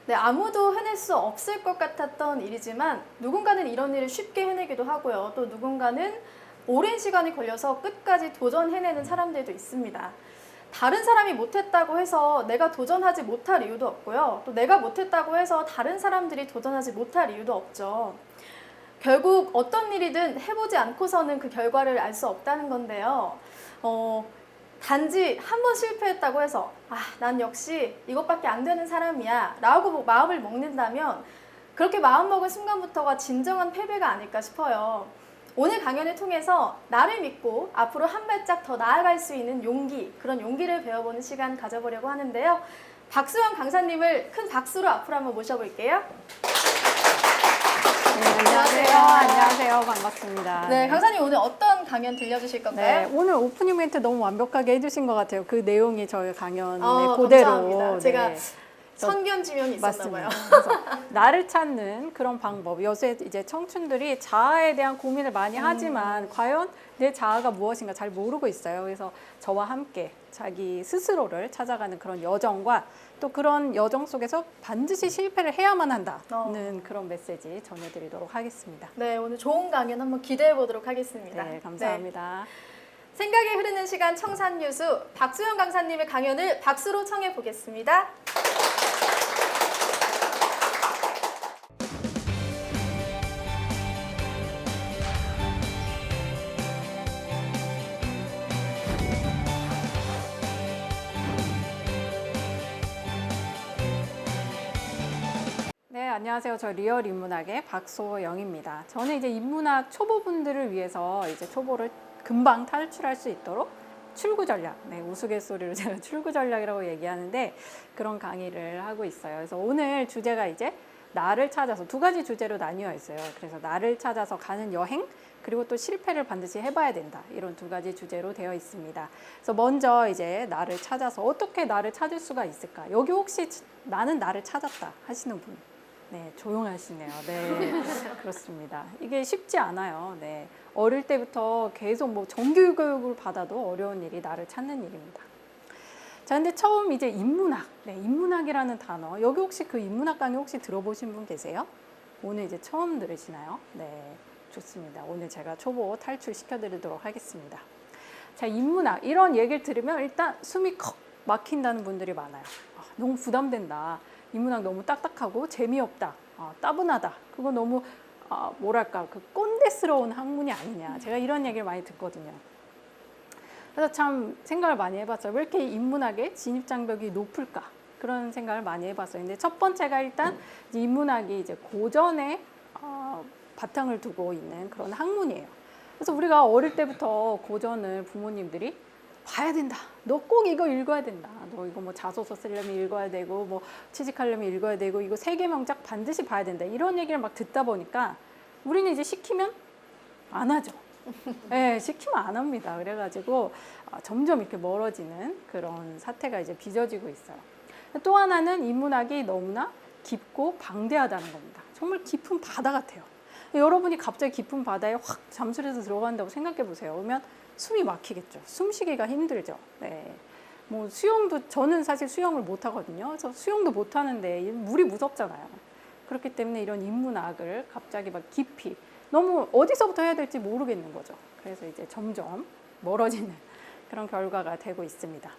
네, 아무도 해낼 수 없을 것 같았던 일이지만 누군가는 이런 일을 쉽게 해내기도 하고요. 또 누군가는 오랜 시간이 걸려서 끝까지 도전해내는 사람들도 있습니다. 다른 사람이 못했다고 해서 내가 도전하지 못할 이유도 없고요. 또 내가 못했다고 해서 다른 사람들이 도전하지 못할 이유도 없죠. 결국 어떤 일이든 해보지 않고서는 그 결과를 알 수 없다는 건데요. 단지 한 번 실패했다고 해서 난 역시 이것밖에 안 되는 사람이야 라고 마음을 먹는다면 그렇게 마음먹은 순간부터가 진정한 패배가 아닐까 싶어요. 오늘 강연을 통해서 나를 믿고 앞으로 한 발짝 더 나아갈 수 있는 용기, 그런 용기를 배워보는 시간 가져보려고 하는데요. 박수영 강사님을 큰 박수로 앞으로 한번 모셔볼게요. 네, 안녕하세요. 안녕하세요. 반갑습니다. 네, 강사님 오늘 어떤 강연 들려주실 건가요? 네, 오늘 오프닝 멘트 너무 완벽하게 해주신 것 같아요. 그 내용이 저희 강연의 그대로. 감사합니다. 제가 네. 선견 지명이 있었나 봐요. 그래서 나를 찾는 그런 방법. 요새 이제 청춘들이 자아에 대한 고민을 많이 하지만 과연 내 자아가 무엇인가 잘 모르고 있어요. 그래서 저와 함께 자기 스스로를 찾아가는 그런 여정과 또 그런 여정 속에서 반드시 실패를 해야만 한다는 그런 메시지 전해드리도록 하겠습니다. 네, 오늘 좋은 강연 한번 기대해 보도록 하겠습니다. 네, 감사합니다. 네. 생각이 흐르는 시간 청산유수 박수영 강사님의 강연을 박수로 청해 보겠습니다. 네, 안녕하세요. 저 리얼 인문학의 박소영입니다. 저는 이제 인문학 초보분들을 위해서 이제 초보를 금방 탈출할 수 있도록 출구 전략, 네, 우스갯소리로 제가 출구 전략이라고 얘기하는데 그런 강의를 하고 있어요. 그래서 오늘 주제가 이제 나를 찾아서 두 가지 주제로 나뉘어 있어요. 그래서 나를 찾아서 가는 여행, 그리고 또 실패를 반드시 해봐야 된다. 이런 두 가지 주제로 되어 있습니다. 그래서 먼저 이제 나를 찾아서 어떻게 나를 찾을 수가 있을까? 여기 혹시 나는 나를 찾았다 하시는 분? 네, 조용하시네요. 네, 그렇습니다. 이게 쉽지 않아요. 네, 어릴 때부터 계속 뭐 정규 교육을 받아도 어려운 일이 나를 찾는 일입니다. 자, 근데 처음 이제 인문학, 네, 인문학이라는 단어, 여기 혹시 그 인문학 강의 혹시 들어보신 분 계세요? 오늘 이제 처음 들으시나요? 네, 좋습니다. 오늘 제가 초보 탈출시켜드리도록 하겠습니다. 자, 인문학, 이런 얘기를 들으면 일단 숨이 컥 막힌다는 분들이 많아요. 너무 부담된다. 인문학 너무 딱딱하고 재미없다, 따분하다. 그거 너무 뭐랄까 그 꼰대스러운 학문이 아니냐. 제가 이런 얘기를 많이 듣거든요. 그래서 참 생각을 많이 해봤어요. 왜 이렇게 인문학의 진입장벽이 높을까? 그런 생각을 많이 해봤어요. 근데 첫 번째가 일단 이제 인문학이 이제 고전에 바탕을 두고 있는 그런 학문이에요. 그래서 우리가 어릴 때부터 고전을 부모님들이 봐야 된다. 너 꼭 이거 읽어야 된다. 너 이거 뭐 자소서 쓰려면 읽어야 되고 뭐 취직하려면 읽어야 되고 이거 세계 명작 반드시 봐야 된다. 이런 얘기를 막 듣다 보니까 우리는 이제 시키면 안 하죠. 네, 시키면 안 합니다. 그래가지고 점점 이렇게 멀어지는 그런 사태가 이제 빚어지고 있어요. 또 하나는 인문학이 너무나 깊고 방대하다는 겁니다. 정말 깊은 바다 같아요. 여러분이 갑자기 깊은 바다에 확 잠수해서 들어간다고 생각해 보세요. 그러면 숨이 막히겠죠. 숨쉬기가 힘들죠. 네. 뭐 수영도 저는 사실 수영을 못 하거든요. 그래서 수영도 못 하는데 물이 무섭잖아요. 그렇기 때문에 이런 인문학을 갑자기 막 깊이 너무 어디서부터 해야 될지 모르겠는 거죠. 그래서 이제 점점 멀어지는 그런 결과가 되고 있습니다.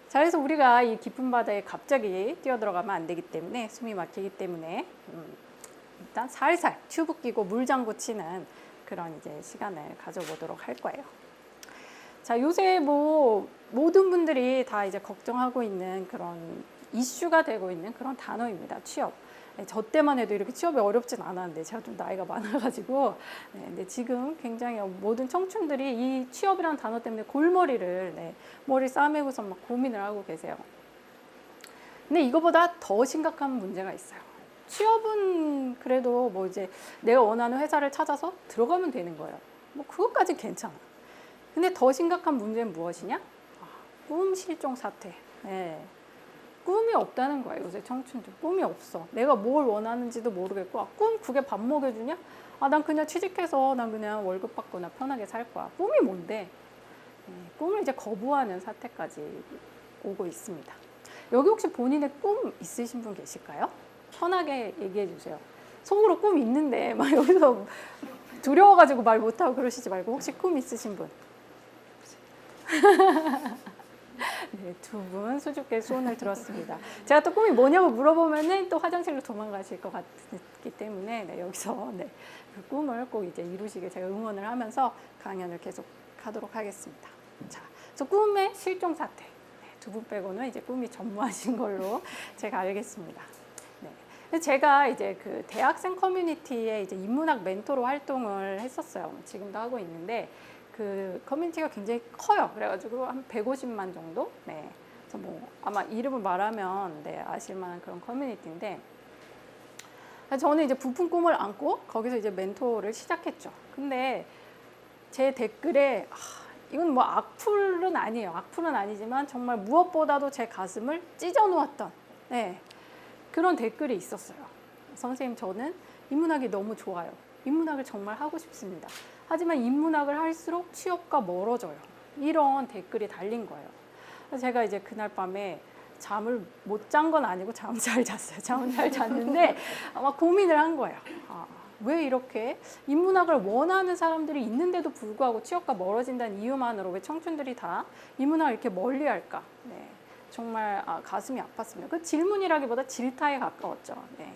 자, 그래서 우리가 이 깊은 바다에 갑자기 뛰어들어가면 안 되기 때문에 숨이 막히기 때문에 일단 살살 튜브 끼고 물장구 치는 그런 이제 시간을 가져보도록 할 거예요. 자, 요새 뭐 모든 분들이 다 이제 걱정하고 있는 그런 이슈가 되고 있는 그런 단어입니다. 취업. 저 때만 해도 이렇게 취업이 어렵진 않았는데 제가 좀 나이가 많아가지고 근데 지금 굉장히 모든 청춘들이 이 취업이라는 단어 때문에 골머리를 머리 싸매고서 막 고민을 하고 계세요. 근데 이거보다 더 심각한 문제가 있어요. 취업은 그래도 뭐 이제 내가 원하는 회사를 찾아서 들어가면 되는 거예요. 뭐 그것까지 괜찮아. 근데 더 심각한 문제는 무엇이냐? 꿈 실종 사태. 네. 꿈이 없다는 거예요. 요새 청춘들 꿈이 없어. 내가 뭘 원하는지도 모르겠고 꿈 그게 밥 먹여주냐? 난 그냥 취직해서 난 그냥 월급 받거나 편하게 살 거야. 꿈이 뭔데? 꿈을 이제 거부하는 사태까지 오고 있습니다. 여기 혹시 본인의 꿈 있으신 분 계실까요? 편하게 얘기해 주세요. 속으로 꿈 있는데 막 여기서 두려워가지고 말 못하고 그러시지 말고 혹시 꿈 있으신 분? 네, 두 분 수줍게 손을 들었습니다. 제가 또 꿈이 뭐냐고 물어보면은 또 화장실로 도망가실 것 같기 때문에 네, 여기서 네, 그 꿈을 꼭 이제 이루시길 제가 응원을 하면서 강연을 계속 하도록 하겠습니다. 자, 저 꿈의 실종 사태. 네, 두 분 빼고는 이제 꿈이 전무하신 걸로 제가 알겠습니다. 네. 근데 제가 이제 그 대학생 커뮤니티에 이제 인문학 멘토로 활동을 했었어요. 지금도 하고 있는데 그 커뮤니티가 굉장히 커요. 그래가지고 한 150만 정도? 네. 그래서 뭐 아마 이름을 말하면 네, 아실만한 그런 커뮤니티인데 저는 이제 부푼 꿈을 안고 거기서 이제 멘토를 시작했죠. 근데 제 댓글에 이건 뭐 악플은 아니에요. 악플은 아니지만 정말 무엇보다도 제 가슴을 찢어 놓았던 네, 그런 댓글이 있었어요. 선생님, 저는 인문학이 너무 좋아요. 인문학을 정말 하고 싶습니다. 하지만 인문학을 할수록 취업과 멀어져요. 이런 댓글이 달린 거예요. 그래서 제가 이제 그날 밤에 잠을 못 잔 건 아니고 잠 잘 잤어요. 잠은 잘 잤는데 막 고민을 한 거예요. 왜 이렇게 인문학을 원하는 사람들이 있는데도 불구하고 취업과 멀어진다는 이유만으로 왜 청춘들이 다 인문학을 이렇게 멀리 할까? 네. 정말 가슴이 아팠습니다. 그 질문이라기보다 질타에 가까웠죠. 네.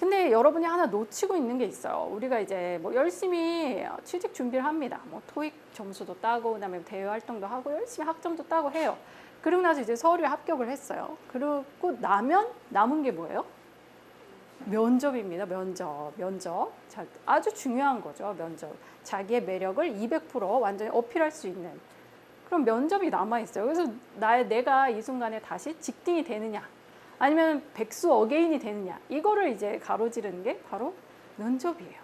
근데 여러분이 하나 놓치고 있는 게 있어요. 우리가 이제 뭐 열심히 취직 준비를 합니다. 뭐 토익 점수도 따고 그다음에 대외 활동도 하고 열심히 학점도 따고 해요. 그러고 나서 이제 서류에 합격을 했어요. 그러고 나면 남은 게 뭐예요? 면접입니다. 면접. 자, 아주 중요한 거죠. 면접. 자기의 매력을 200% 완전히 어필할 수 있는 그런 면접이 남아 있어요. 그래서 내가 이 순간에 다시 직딩이 되느냐? 아니면 백수 어게인이 되느냐 이거를 이제 가로지르는 게 바로 면접이에요.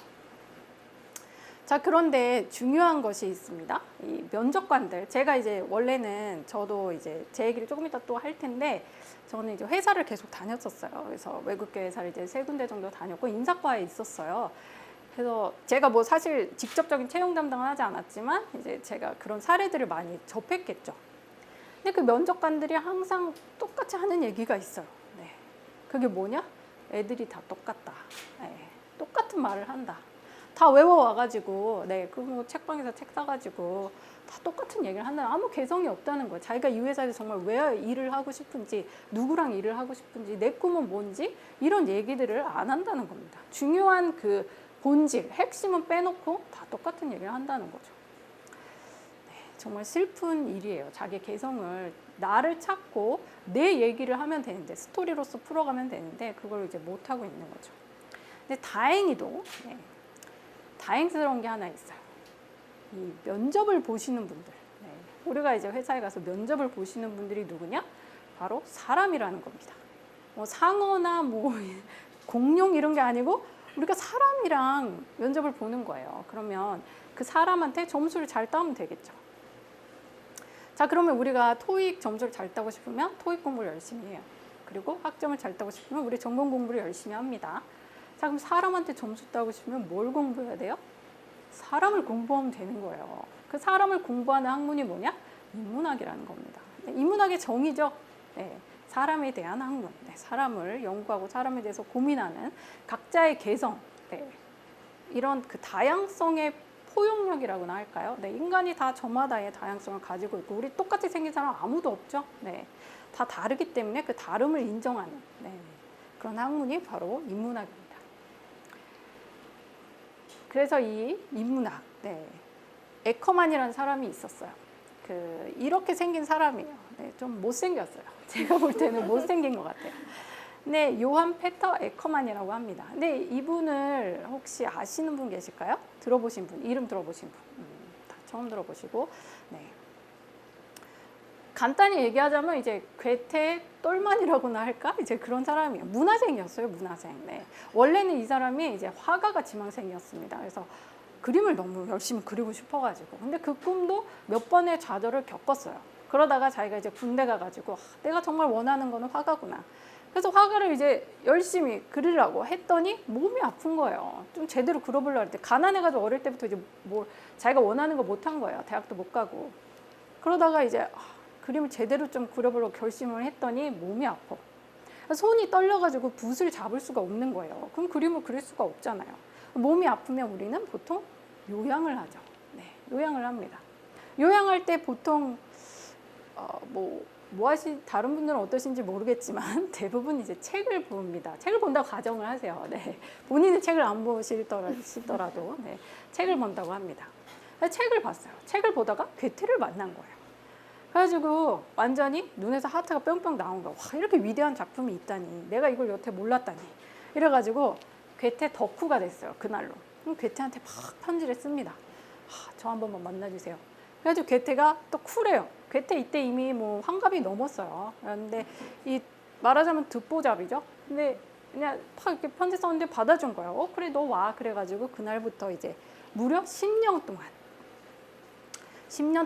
자, 그런데 중요한 것이 있습니다. 이 면접관들, 제가 이제 원래는 저도 이제 제 얘기를 조금 이따 또 할 텐데 저는 이제 회사를 계속 다녔었어요. 그래서 외국계 회사를 이제 3군데 정도 다녔고 인사과에 있었어요. 그래서 제가 뭐 사실 직접적인 채용 담당은 하지 않았지만 이제 제가 그런 사례들을 많이 접했겠죠. 근데 그 면접관들이 항상 똑같이 하는 얘기가 있어요. 네. 그게 뭐냐? 애들이 다 똑같다. 네. 똑같은 말을 한다. 다 외워와가지고, 네, 그 뭐 책방에서 책 사가지고 다 똑같은 얘기를 한다. 아무 개성이 없다는 거예요. 자기가 이 회사에서 정말 왜 일을 하고 싶은지, 누구랑 일을 하고 싶은지, 내 꿈은 뭔지 이런 얘기들을 안 한다는 겁니다. 중요한 그 본질, 핵심은 빼놓고 다 똑같은 얘기를 한다는 거죠. 정말 슬픈 일이에요. 자기 개성을 나를 찾고 내 얘기를 하면 되는데 스토리로서 풀어가면 되는데 그걸 이제 못 하고 있는 거죠. 근데 다행히도 다행스러운 게 하나 있어요. 이 면접을 보시는 분들, 우리가 이제 회사에 가서 면접을 보시는 분들이 누구냐? 바로 사람이라는 겁니다. 뭐 상어나 뭐 공룡 이런 게 아니고 우리가 사람이랑 면접을 보는 거예요. 그러면 그 사람한테 점수를 잘 따면 되겠죠. 자, 그러면 우리가 토익 점수를 잘 따고 싶으면 토익 공부를 열심히 해요. 그리고 학점을 잘 따고 싶으면 우리 전공 공부를 열심히 합니다. 자, 그럼 사람한테 점수 따고 싶으면 뭘 공부해야 돼요? 사람을 공부하면 되는 거예요. 그 사람을 공부하는 학문이 뭐냐? 인문학이라는 겁니다. 인문학의 정의죠. 네, 사람에 대한 학문. 네, 사람을 연구하고 사람에 대해서 고민하는 각자의 개성. 네, 이런 그 다양성의 포용력이라고나 할까요? 네, 인간이 다 저마다의 다양성을 가지고 있고 우리 똑같이 생긴 사람 아무도 없죠. 네, 다 다르기 때문에 그 다름을 인정하는 그런 학문이 바로 인문학입니다. 그래서 이 인문학, 에커만이라는 사람이 있었어요. 이렇게 생긴 사람이에요. 좀 못생겼어요. 제가 볼 때는 못생긴 것 같아요. 네, 요한 페터 에커만이라고 합니다. 근데 이분을 혹시 아시는 분 계실까요? 들어보신 분, 이름 들어보신 분, 다 처음 들어보시고, 간단히 얘기하자면 이제 괴테 똘만이라고나 할까? 이제 그런 사람이에요. 문화생이었어요, 문화생. 원래는 이 사람이 이제 화가가 지망생이었습니다. 그래서 그림을 너무 열심히 그리고 싶어가지고, 근데 그 꿈도 몇 번의 좌절을 겪었어요. 그러다가 자기가 이제 군대 가가지고 내가 정말 원하는 거는 화가구나. 그래서 화가를 이제 열심히 그리려고 했더니 몸이 아픈 거예요. 좀 제대로 그려보려고 할 때 가난해가지고 어릴 때부터 이제 뭐 자기가 원하는 거 못 한 거예요. 대학도 못 가고. 그러다가 이제 그림을 제대로 좀 그려보려고 결심을 했더니 몸이 아파. 손이 떨려가지고 붓을 잡을 수가 없는 거예요. 그럼 그림을 그릴 수가 없잖아요. 몸이 아프면 우리는 보통 요양을 하죠. 네, 요양을 합니다. 요양할 때 보통 다른 분들은 어떠신지 모르겠지만 대부분 이제 책을 봅니다. 책을 본다고 가정을 하세요. 네. 본인은 책을 안 보시더라도 네. 책을 본다고 합니다. 책을 봤어요. 책을 보다가 괴테를 만난 거예요. 그래가지고 완전히 눈에서 하트가 뿅뿅 나온 거야. 와, 이렇게 위대한 작품이 있다니. 내가 이걸 여태 몰랐다니. 이래가지고 괴테 덕후가 됐어요. 그날로. 그럼 괴테한테 막 편지를 씁니다. 저 한 번만 만나주세요. 그래가지고 괴테가 또 쿨해요. 괴테 이때 이미 뭐 환갑이 넘었어요. 그런데 이 말하자면 듣보잡이죠. 근데 그냥 팍 이렇게 편지 썼는데 받아준 거예요. 그래 너 와. 그래가지고 그날부터 이제 무려 10년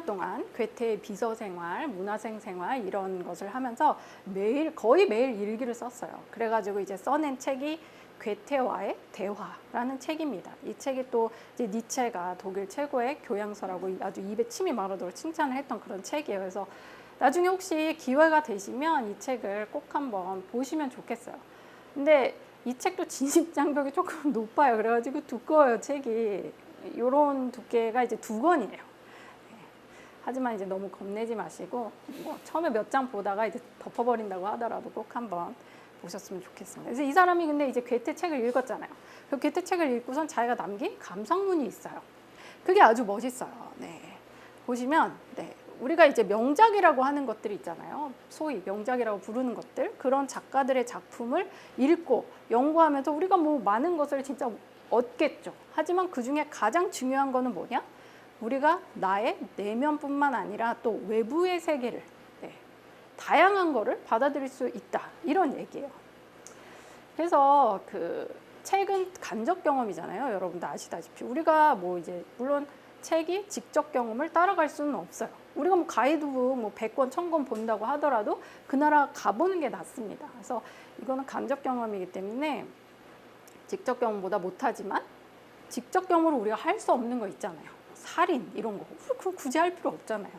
동안 괴테의 비서 생활, 문화생 생활 이런 것을 하면서 거의 매일 일기를 썼어요. 그래가지고 이제 써낸 책이 괴테와의 대화라는 책입니다. 이 책이 또 이제 니체가 독일 최고의 교양서라고 아주 입에 침이 마르도록 칭찬을 했던 그런 책이에요. 그래서 나중에 혹시 기회가 되시면 이 책을 꼭 한번 보시면 좋겠어요. 근데 이 책도 진입 장벽이 조금 높아요. 그래가지고 두꺼워요, 책이. 이런 두께가 이제 2권이에요. 하지만 이제 너무 겁내지 마시고 처음에 몇 장 보다가 이제 덮어버린다고 하더라도 꼭 한번 보셨으면 좋겠습니다. 그래서 이 사람이 근데 이제 괴테 책을 읽었잖아요. 그 괴테 책을 읽고선 자기가 남긴 감상문이 있어요. 그게 아주 멋있어요. 네. 보시면 우리가 이제 명작이라고 하는 것들이 있잖아요. 소위 명작이라고 부르는 것들, 그런 작가들의 작품을 읽고 연구하면서 우리가 뭐 많은 것을 진짜 얻겠죠. 하지만 그 중에 가장 중요한 거는 뭐냐? 우리가 나의 내면뿐만 아니라 또 외부의 세계를 다양한 거를 받아들일 수 있다. 이런 얘기예요. 그래서 그 책은 간접 경험이잖아요. 여러분도 아시다시피. 우리가 뭐 이제 물론 책이 직접 경험을 따라갈 수는 없어요. 우리가 뭐 가이드북 뭐 100권, 1000권 본다고 하더라도 그 나라 가보는 게 낫습니다. 그래서 이거는 간접 경험이기 때문에 직접 경험보다 못하지만 직접 경험으로 우리가 할 수 없는 거 있잖아요. 살인 이런 거. 그거 굳이 할 필요 없잖아요.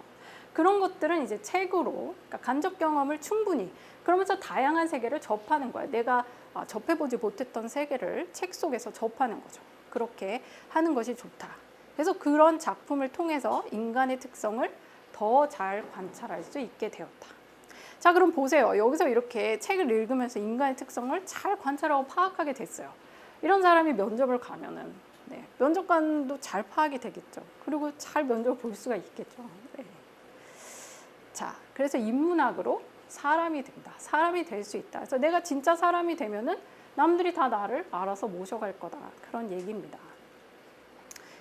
그런 것들은 이제 책으로, 그러니까 간접 경험을 충분히 그러면서 다양한 세계를 접하는 거야. 내가 접해보지 못했던 세계를 책 속에서 접하는 거죠. 그렇게 하는 것이 좋다. 그래서 그런 작품을 통해서 인간의 특성을 더 잘 관찰할 수 있게 되었다. 자, 그럼 보세요. 여기서 이렇게 책을 읽으면서 인간의 특성을 잘 관찰하고 파악하게 됐어요. 이런 사람이 면접을 가면은 면접관도 잘 파악이 되겠죠. 그리고 잘 면접을 볼 수가 있겠죠. 자, 그래서 인문학으로 사람이 된다. 사람이 될 수 있다. 그래서 내가 진짜 사람이 되면은 남들이 다 나를 알아서 모셔갈 거다. 그런 얘기입니다.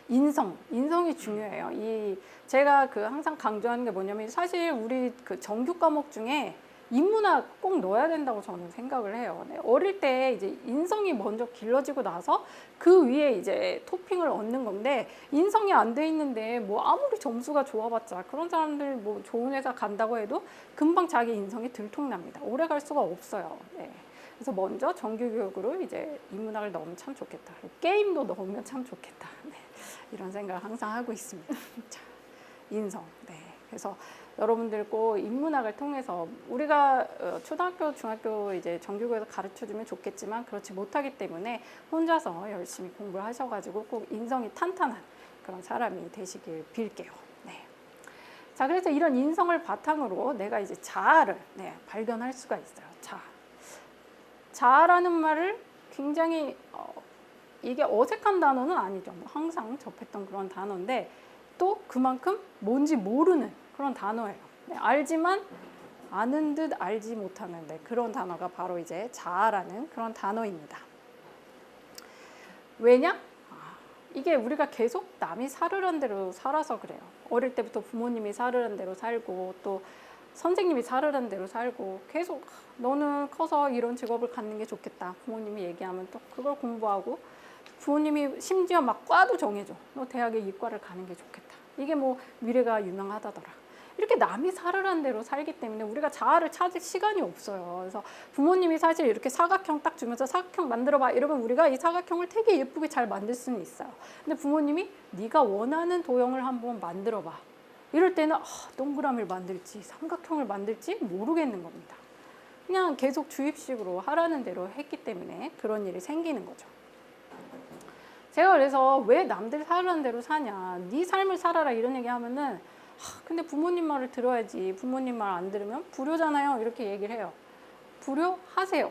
인성이 중요해요. 제가 항상 강조하는 게 뭐냐면 사실 우리 그 정규 과목 중에 인문학 꼭 넣어야 된다고 저는 생각을 해요. 어릴 때 이제 인성이 먼저 길러지고 나서 그 위에 이제 토핑을 얻는 건데 인성이 안 돼 있는데 뭐 아무리 점수가 좋아봤자 그런 사람들 뭐 좋은 회사 간다고 해도 금방 자기 인성이 들통납니다. 오래 갈 수가 없어요. 그래서 먼저 정규 교육으로 이제 인문학을 넣으면 참 좋겠다. 게임도 넣으면 참 좋겠다. 이런 생각을 항상 하고 있습니다. 자, 인성. 그래서 여러분들 꼭 인문학을 통해서 우리가 초등학교, 중학교 이제 정규교에서 가르쳐주면 좋겠지만 그렇지 못하기 때문에 혼자서 열심히 공부를 하셔가지고 꼭 인성이 탄탄한 그런 사람이 되시길 빌게요. 자, 그래서 이런 인성을 바탕으로 내가 이제 자아를 발견할 수가 있어요. 자아라는 말을 굉장히 이게 어색한 단어는 아니죠. 항상 접했던 그런 단어인데 또 그만큼 뭔지 모르는 그런 단어예요. 알지만 아는 듯 알지 못하는 그런 단어가 바로 이제 자아라는 그런 단어입니다. 왜냐? 이게 우리가 계속 남이 살으란 대로 살아서 그래요. 어릴 때부터 부모님이 살으란 대로 살고 또 선생님이 살으란 대로 살고 계속 너는 커서 이런 직업을 갖는 게 좋겠다. 부모님이 얘기하면 또 그걸 공부하고 부모님이 심지어 막 과도 정해줘. 너 대학에 이과를 가는 게 좋겠다. 이게 뭐 미래가 유명하다더라. 이렇게 남이 살으란 대로 살기 때문에 우리가 자아를 찾을 시간이 없어요. 그래서 부모님이 사실 이렇게 사각형 딱 주면서 사각형 만들어봐 이러면 우리가 이 사각형을 되게 예쁘게 잘 만들 수는 있어요. 근데 부모님이 네가 원하는 도형을 한번 만들어봐. 이럴 때는 동그라미를 만들지 삼각형을 만들지 모르겠는 겁니다. 그냥 계속 주입식으로 하라는 대로 했기 때문에 그런 일이 생기는 거죠. 제가 그래서 왜 남들 살라는 대로 사냐, 네 삶을 살아라 이런 얘기 하면은 근데 부모님 말을 들어야지, 부모님 말 안 들으면 불효잖아요 이렇게 얘기를 해요. 불효하세요.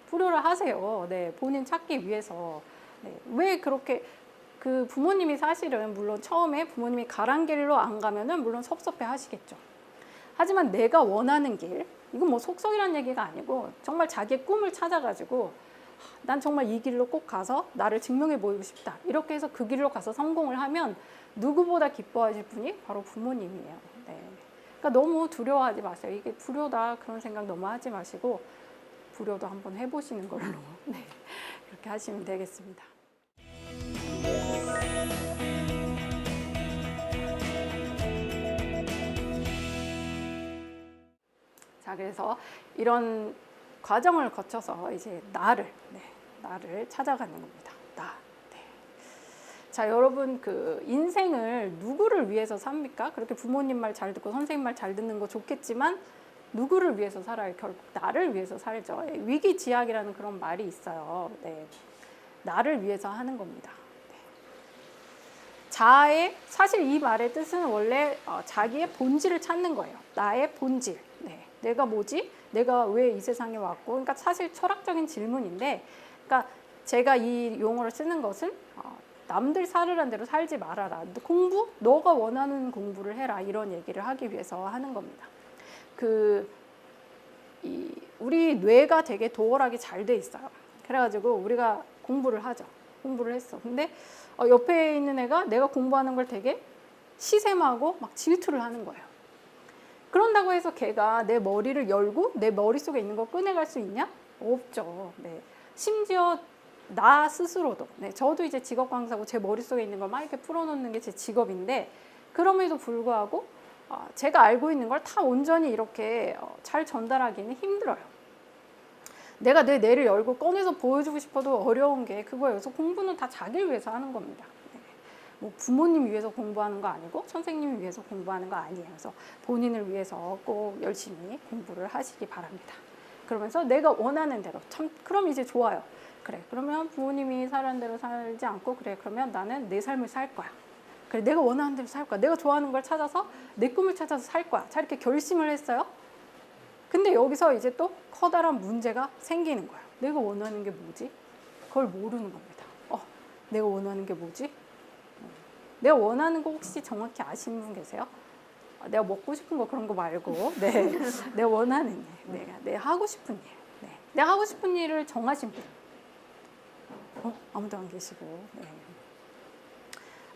불효를 하세요. 네, 본인 찾기 위해서. 네, 왜 그렇게 그 부모님이 사실은 물론 처음에 부모님이 가란 길로 안 가면은 물론 섭섭해 하시겠죠. 하지만 내가 원하는 길, 이건 뭐 속성이라는 얘기가 아니고 정말 자기의 꿈을 찾아가지고 난 정말 이 길로 꼭 가서 나를 증명해 보이고 싶다. 이렇게 해서 그 길로 가서 성공을 하면 누구보다 기뻐하실 분이 바로 부모님이에요. 네. 그러니까 너무 두려워하지 마세요. 이게 불효다 그런 생각 너무 하지 마시고 불효도 한번 해보시는 걸로 네. 그렇게 하시면 되겠습니다. 자, 그래서 이런 과정을 거쳐서 이제 나를 찾아가는 겁니다. 네. 자, 여러분 그 인생을 누구를 위해서 삽니까? 그렇게 부모님 말 잘 듣고 선생님 말 잘 듣는 거 좋겠지만 누구를 위해서 살아요? 결국 나를 위해서 살죠. 위기지약이라는 그런 말이 있어요. 네. 나를 위해서 하는 겁니다. 네. 자아의 사실 이 말의 뜻은 원래 자기의 본질을 찾는 거예요. 나의 본질. 네. 내가 뭐지? 내가 왜 이 세상에 왔고? 그러니까 사실 철학적인 질문인데, 그러니까 제가 이 용어를 쓰는 것은 남들 살으란 대로 살지 말아라. 공부? 너가 원하는 공부를 해라. 이런 얘기를 하기 위해서 하는 겁니다. 우리 뇌가 되게 도어락이 잘 돼 있어요. 그래가지고 우리가 공부를 하죠. 공부를 했어. 근데 옆에 있는 애가 내가 공부하는 걸 되게 시샘하고 막 질투를 하는 거예요. 그런다고 해서 걔가 내 머리를 열고 내 머릿속에 있는 거 꺼내갈 수 있냐? 없죠. 네. 심지어 나 스스로도, 네. 저도 이제 직업 강사고 제 머릿속에 있는 걸 막 이렇게 풀어놓는 게 제 직업인데, 그럼에도 불구하고 제가 알고 있는 걸 다 온전히 이렇게 잘 전달하기는 힘들어요. 내가 내 뇌를 열고 꺼내서 보여주고 싶어도 어려운 게 그거예요. 그래서 공부는 다 자기를 위해서 하는 겁니다. 네. 뭐 부모님 위해서 공부하는 거 아니고 선생님을 위해서 공부하는 거 아니에요. 그래서 본인을 위해서 꼭 열심히 공부를 하시기 바랍니다. 그러면서 내가 원하는 대로 그럼 이제 좋아요. 그래, 그러면 부모님이 살라는 대로 살지 않고, 그래, 그러면 나는 내 삶을 살 거야. 그래, 내가 원하는 대로 살 거야. 내가 좋아하는 걸 찾아서 내 꿈을 찾아서 살 거야. 자, 이렇게 결심을 했어요. 근데 여기서 이제 또 커다란 문제가 생기는 거야. 내가 원하는 게 뭐지? 그걸 모르는 겁니다. 내가 원하는 게 뭐지? 내가 원하는 거 혹시 정확히 아시는 분 계세요? 내가 먹고 싶은 거 그런 거 말고, 네, 내가 원하는 일, 내가 하고 싶은 일, 네, 내가 하고 싶은 일을 정하신 분, 아무도 안 계시고, 네.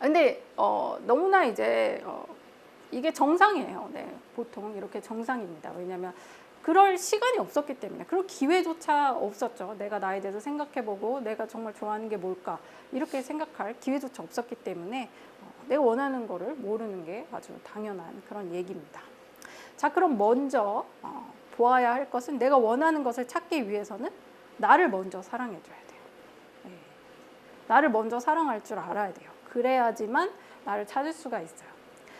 근데 너무나 이제 이게 정상이에요. 네, 보통 이렇게 정상입니다. 왜냐하면 그럴 시간이 없었기 때문에, 그럴 기회조차 없었죠. 내가 나에 대해서 생각해보고 내가 정말 좋아하는 게 뭘까 이렇게 생각할 기회조차 없었기 때문에 내가 원하는 거를 모르는 게 아주 당연한 그런 얘기입니다. 자, 그럼 먼저 보아야 할 것은, 내가 원하는 것을 찾기 위해서는 나를 먼저 사랑해줘야 돼요. 네. 나를 먼저 사랑할 줄 알아야 돼요. 그래야지만 나를 찾을 수가 있어요.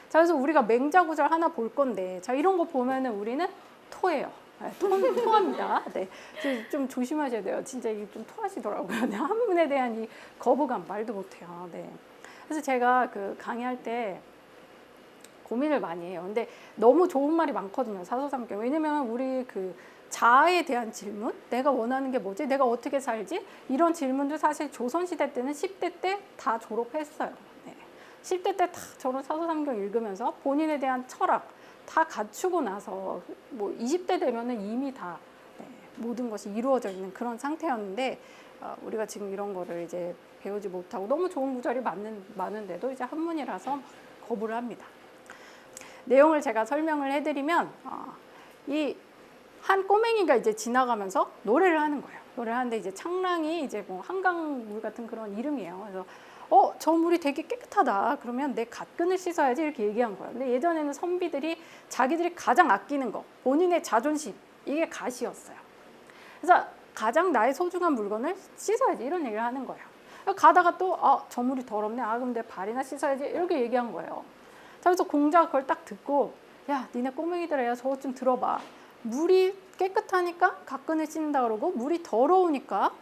자, 그래서 우리가 맹자구절 하나 볼 건데, 자, 이런 거 보면은 우리는 토해요. 네, 토합니다. 네, 좀 조심하셔야 돼요. 진짜 이게 좀 토하시더라고요. 네, 한문에 대한 이 거부감 말도 못해요. 네. 그래서 제가 그 강의할 때 고민을 많이 해요. 근데 너무 좋은 말이 많거든요. 사서삼경. 왜냐면 우리 그 자아에 대한 질문, 내가 원하는 게 뭐지? 내가 어떻게 살지? 이런 질문도 사실 조선시대 때는 10대 때 다 졸업했어요. 네. 10대 때 다 저런 사서삼경 읽으면서 본인에 대한 철학 다 갖추고 나서 뭐 20대 되면은 이미 다 모든 것이 이루어져 있는 그런 상태였는데, 우리가 지금 이런 거를 이제 배우지 못하고 너무 좋은 구절이 많은데도 이제 한문이라서 막 거부를 합니다. 내용을 제가 설명을 해드리면, 이 한 꼬맹이가 이제 지나가면서 노래를 하는 거예요. 노래를 하는데 이제 창랑이 이제 뭐 한강물 같은 그런 이름이에요. 그래서 저 물이 되게 깨끗하다. 그러면 내 갓근을 씻어야지 이렇게 얘기한 거예요. 근데 예전에는 선비들이 자기들이 가장 아끼는 거, 본인의 자존심, 이게 갓이었어요. 그래서 가장 나의 소중한 물건을 씻어야지 이런 얘기를 하는 거예요. 가다가 또 저 물이 더럽네. 그럼 내 발이나 씻어야지 이렇게 얘기한 거예요. 자, 그래서 공자가 그걸 딱 듣고 야, 니네 꼬맹이들아, 저거 좀 들어봐. 물이 깨끗하니까 가끈을 씻는다 그러고 물이 더러우니까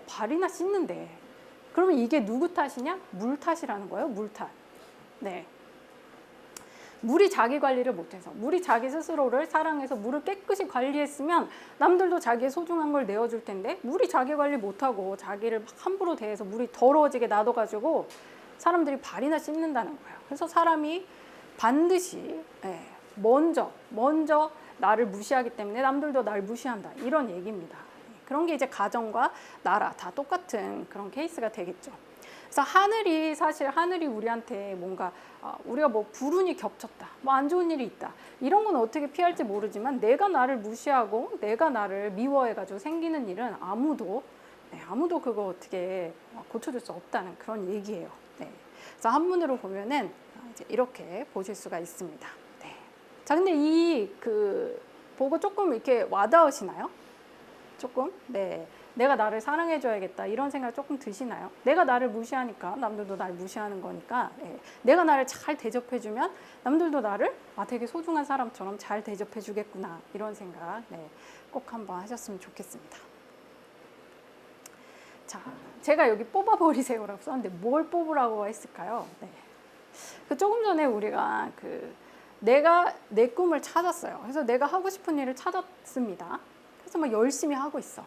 발이나 씻는데. 그러면 이게 누구 탓이냐? 물 탓이라는 거예요. 물 탓. 네. 물이 자기 관리를 못해서, 물이 자기 스스로를 사랑해서 물을 깨끗이 관리했으면 남들도 자기의 소중한 걸 내어줄 텐데, 물이 자기 관리 못하고 자기를 막 함부로 대해서 물이 더러워지게 놔둬가지고 사람들이 발이나 씻는다는 거예요. 그래서 사람이 반드시 먼저 나를 무시하기 때문에 남들도 날 무시한다, 이런 얘기입니다. 그런 게 이제 가정과 나라 다 똑같은 그런 케이스가 되겠죠. 그래서 하늘이 우리한테 뭔가 우리가 뭐 불운이 겹쳤다, 뭐 안 좋은 일이 있다, 이런 건 어떻게 피할지 모르지만 내가 나를 무시하고 내가 나를 미워해가지고 생기는 일은 아무도 그거 어떻게 고쳐줄 수 없다는 그런 얘기예요. 네. 그래서 한문으로 보면은 이제 이렇게 보실 수가 있습니다. 네. 자, 근데 보고 조금 이렇게 와닿으시나요? 조금? 네. 내가 나를 사랑해줘야겠다, 이런 생각 조금 드시나요? 내가 나를 무시하니까 남들도 날 무시하는 거니까, 내가 나를 잘 대접해주면 남들도 나를 되게 소중한 사람처럼 잘 대접해주겠구나, 이런 생각 꼭 한번 하셨으면 좋겠습니다. 자, 제가 여기 뽑아버리세요라고 썼는데 뭘 뽑으라고 했을까요? 네. 조금 전에 우리가 내가 내 꿈을 찾았어요. 그래서 내가 하고 싶은 일을 찾았습니다. 그래서 막 열심히 하고 있어.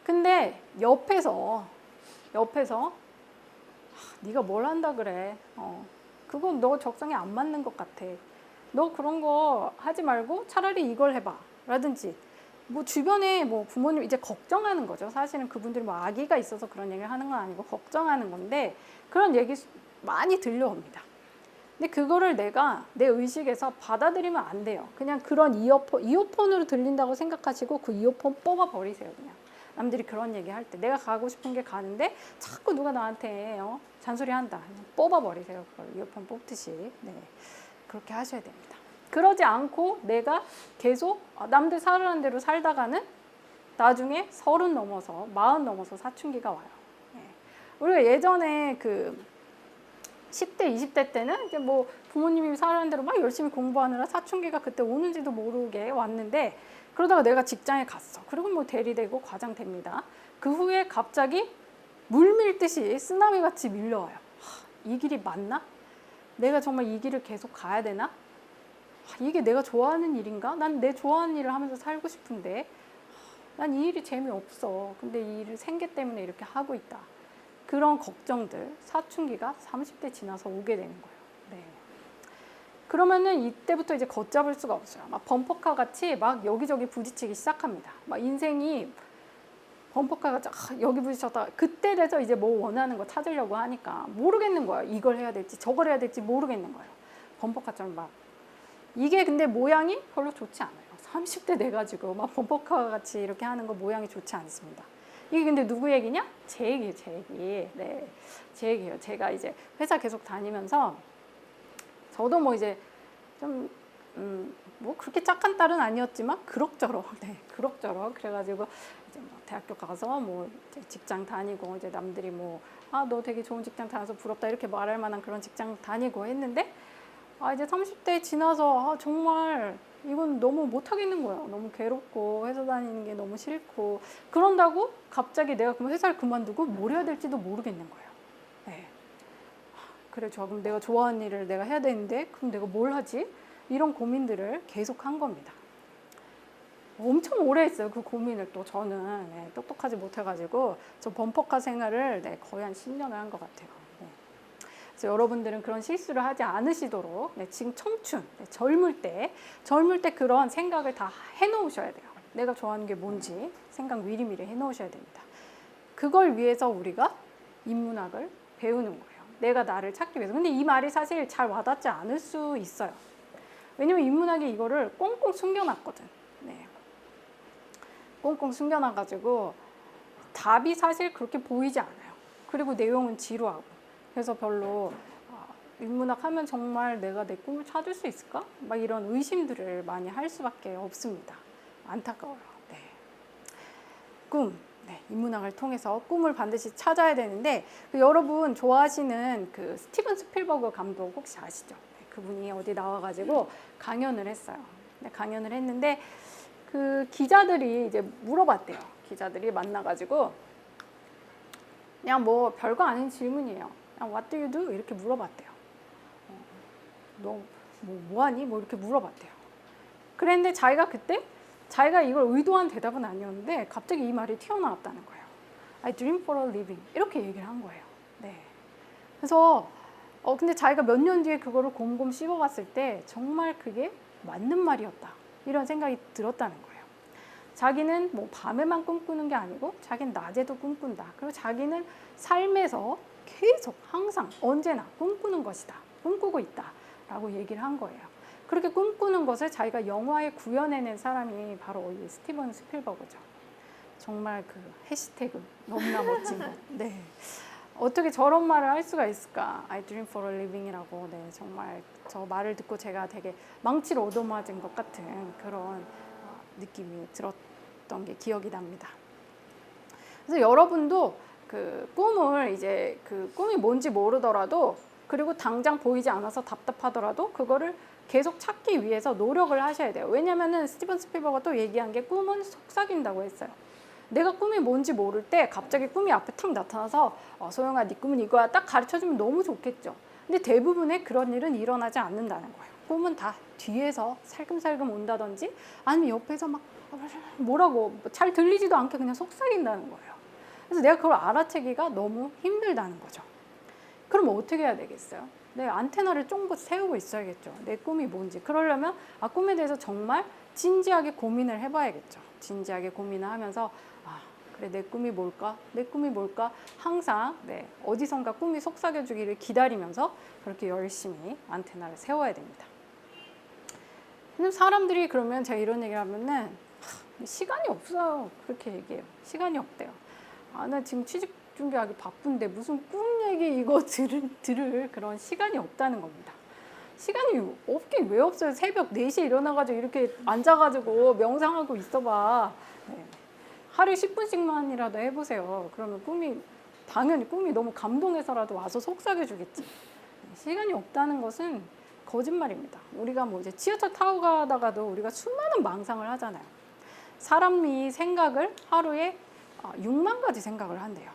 근데 옆에서 네가 뭘 한다 그래, 그건 너 적성에 안 맞는 것 같아, 너 그런 거 하지 말고 차라리 이걸 해봐, 라든지 뭐 주변에 뭐 부모님 이제 걱정하는 거죠. 사실은 그분들이 뭐 아기가 있어서 그런 얘기를 하는 건 아니고 걱정하는 건데, 그런 얘기 많이 들려옵니다. 근데 그거를 내가 내 의식에서 받아들이면 안 돼요. 그냥 그런 이어폰으로 들린다고 생각하시고 그 이어폰 뽑아버리세요. 그냥 남들이 그런 얘기 할 때 내가 가고 싶은 게 가는데 자꾸 누가 나한테 잔소리 한다, 뽑아버리세요. 그걸 이어폰 뽑듯이. 네. 그렇게 하셔야 됩니다. 그러지 않고 내가 계속 남들 살아가는 대로 살다가는 나중에 30 넘어서 40 넘어서 사춘기가 와요. 네. 우리가 예전에 10대, 20대 때는 이제 뭐 부모님이 살아가는 대로 막 열심히 공부하느라 사춘기가 그때 오는지도 모르게 왔는데, 그러다가 내가 직장에 갔어. 그리고 뭐 대리되고 과장 됩니다. 그 후에 갑자기 물 밀듯이 쓰나미 같이 밀려와요. 이 길이 맞나? 내가 정말 이 길을 계속 가야 되나? 이게 내가 좋아하는 일인가? 난 내 좋아하는 일을 하면서 살고 싶은데 난 이 일이 재미없어. 근데 이 일을 생계 때문에 이렇게 하고 있다. 그런 걱정들, 사춘기가 30대 지나서 오게 되는 거예요. 네. 그러면은 이때부터 이제 걷잡을 수가 없어요. 막 범퍼카 같이 막 여기저기 부딪히기 시작합니다. 막 인생이 범퍼카 같이 여기 부딪혔다. 그때 돼서 이제 뭐 원하는 거 찾으려고 하니까 모르겠는 거예요. 이걸 해야 될지 저걸 해야 될지 모르겠는 거예요. 범퍼카처럼 막. 이게 근데 모양이 별로 좋지 않아요. 30대 돼가지고 막 범퍼카 같이 이렇게 하는 거 모양이 좋지 않습니다. 이게 근데 누구 얘기냐? 제 얘기예요, 제 얘기. 네, 제 얘기예요. 제가 이제 회사 계속 다니면서 저도 뭐 이제 좀 뭐 그렇게 착한 딸은 아니었지만 그럭저럭, 그럭저럭 그래가지고 이제 뭐 대학교 가서 뭐 이제 직장 다니고 이제 남들이 뭐 너 되게 좋은 직장 다녀서 부럽다 이렇게 말할 만한 그런 직장 다니고 했는데 이제 30대 지나서 정말 이건 너무 못하겠는 거야. 너무 괴롭고 회사 다니는 게 너무 싫고 그런다고 갑자기 내가 그럼 회사를 그만두고 뭘 해야 될지도 모르겠는 거예요. 네. 그래, 그럼 내가 좋아하는 일을 내가 해야 되는데 그럼 내가 뭘 하지? 이런 고민들을 계속 한 겁니다. 엄청 오래 했어요. 그 고민을 또 저는 똑똑하지 못해가지고 저 범퍼카 생활을 거의 한 10년을 한 것 같아요. 그래서 여러분들은 그런 실수를 하지 않으시도록 지금 청춘, 젊을 때 그런 생각을 다 해놓으셔야 돼요. 내가 좋아하는 게 뭔지 생각 미리미리 해놓으셔야 됩니다. 그걸 위해서 우리가 인문학을 배우는 거예요. 내가 나를 찾기 위해서. 근데 이 말이 사실 잘 와닿지 않을 수 있어요. 왜냐면 인문학이 이거를 꽁꽁 숨겨놨거든. 네. 꽁꽁 숨겨놔가지고 답이 사실 그렇게 보이지 않아요. 그리고 내용은 지루하고. 그래서 별로 인문학 하면 정말 내가 내 꿈을 찾을 수 있을까? 막 이런 의심들을 많이 할 수밖에 없습니다. 안타까워요. 네. 꿈. 네, 인문학을 통해서 꿈을 반드시 찾아야 되는데 여러분 좋아하시는 그 스티븐 스필버그 감독 혹시 아시죠? 그분이 어디 나와가지고 강연을 했어요. 네, 강연을 했는데 그 기자들이 이제 물어봤대요. 기자들이 만나가지고 그냥 뭐 별거 아닌 질문이에요. 그냥 What do you do? 이렇게 물어봤대요. 너 뭐 하니? 뭐 이렇게 물어봤대요. 그랬는데 자기가 그때 자기가 이걸 의도한 대답은 아니었는데 갑자기 이 말이 튀어나왔다는 거예요. I dream for a living. 이렇게 얘기를 한 거예요. 네. 그래서 근데 자기가 몇 년 뒤에 그거를 곰곰 씹어봤을 때 정말 그게 맞는 말이었다. 이런 생각이 들었다는 거예요. 자기는 뭐 밤에만 꿈꾸는 게 아니고 자기는 낮에도 꿈꾼다. 그리고 자기는 삶에서 계속 항상 언제나 꿈꾸는 것이다. 꿈꾸고 있다. 라고 얘기를 한 거예요. 그렇게 꿈꾸는 것을 자기가 영화에 구현해낸 사람이 바로 이 스티븐 스필버그죠. 정말 그 해시태그 너무나 멋진 것. 네. 어떻게 저런 말을 할 수가 있을까? I dream for a living이라고. 네, 정말 저 말을 듣고 제가 되게 망치를 얻어맞은 것 같은 그런 느낌이 들었던 게 기억이 납니다. 그래서 여러분도 그 꿈을 이제 그 꿈이 뭔지 모르더라도 그리고 당장 보이지 않아서 답답하더라도 그거를 계속 찾기 위해서 노력을 하셔야 돼요. 왜냐면은 스티븐 스필버가 또 얘기한 게 꿈은 속삭인다고 했어요. 내가 꿈이 뭔지 모를 때 갑자기 꿈이 앞에 탁 나타나서 소영아 네 꿈은 이거야 딱 가르쳐주면 너무 좋겠죠. 근데 대부분의 그런 일은 일어나지 않는다는 거예요. 꿈은 다 뒤에서 살금살금 온다든지 아니면 옆에서 막 뭐라고 잘 들리지도 않게 그냥 속삭인다는 거예요. 그래서 내가 그걸 알아채기가 너무 힘들다는 거죠. 그럼 어떻게 해야 되겠어요? 내 안테나를 쫑긋 세우고 있어야겠죠. 내 꿈이 뭔지. 그러려면 꿈에 대해서 정말 진지하게 고민을 해봐야겠죠. 진지하게 고민을 하면서 그래 내 꿈이 뭘까? 내 꿈이 뭘까? 항상 어디선가 꿈이 속삭여주기를 기다리면서 그렇게 열심히 안테나를 세워야 됩니다. 근데 사람들이 그러면 제가 이런 얘기를 하면은 시간이 없어요. 그렇게 얘기해요. 시간이 없대요. 나 지금 취직 준비하기 바쁜데 무슨 꿈 얘기 이거 들을 그런 시간이 없다는 겁니다. 시간이 없긴 왜 없어요. 새벽 4시에 일어나가지고 이렇게 앉아가지고 명상하고 있어봐. 네. 하루에 10분씩만이라도 해보세요. 그러면 당연히 꿈이 너무 감동해서라도 와서 속삭여주겠지. 시간이 없다는 것은 거짓말입니다. 우리가 뭐 이제 지하철 타고 가다가도 우리가 수많은 망상을 하잖아요. 사람이 생각을 하루에 6만 가지 생각을 한대요.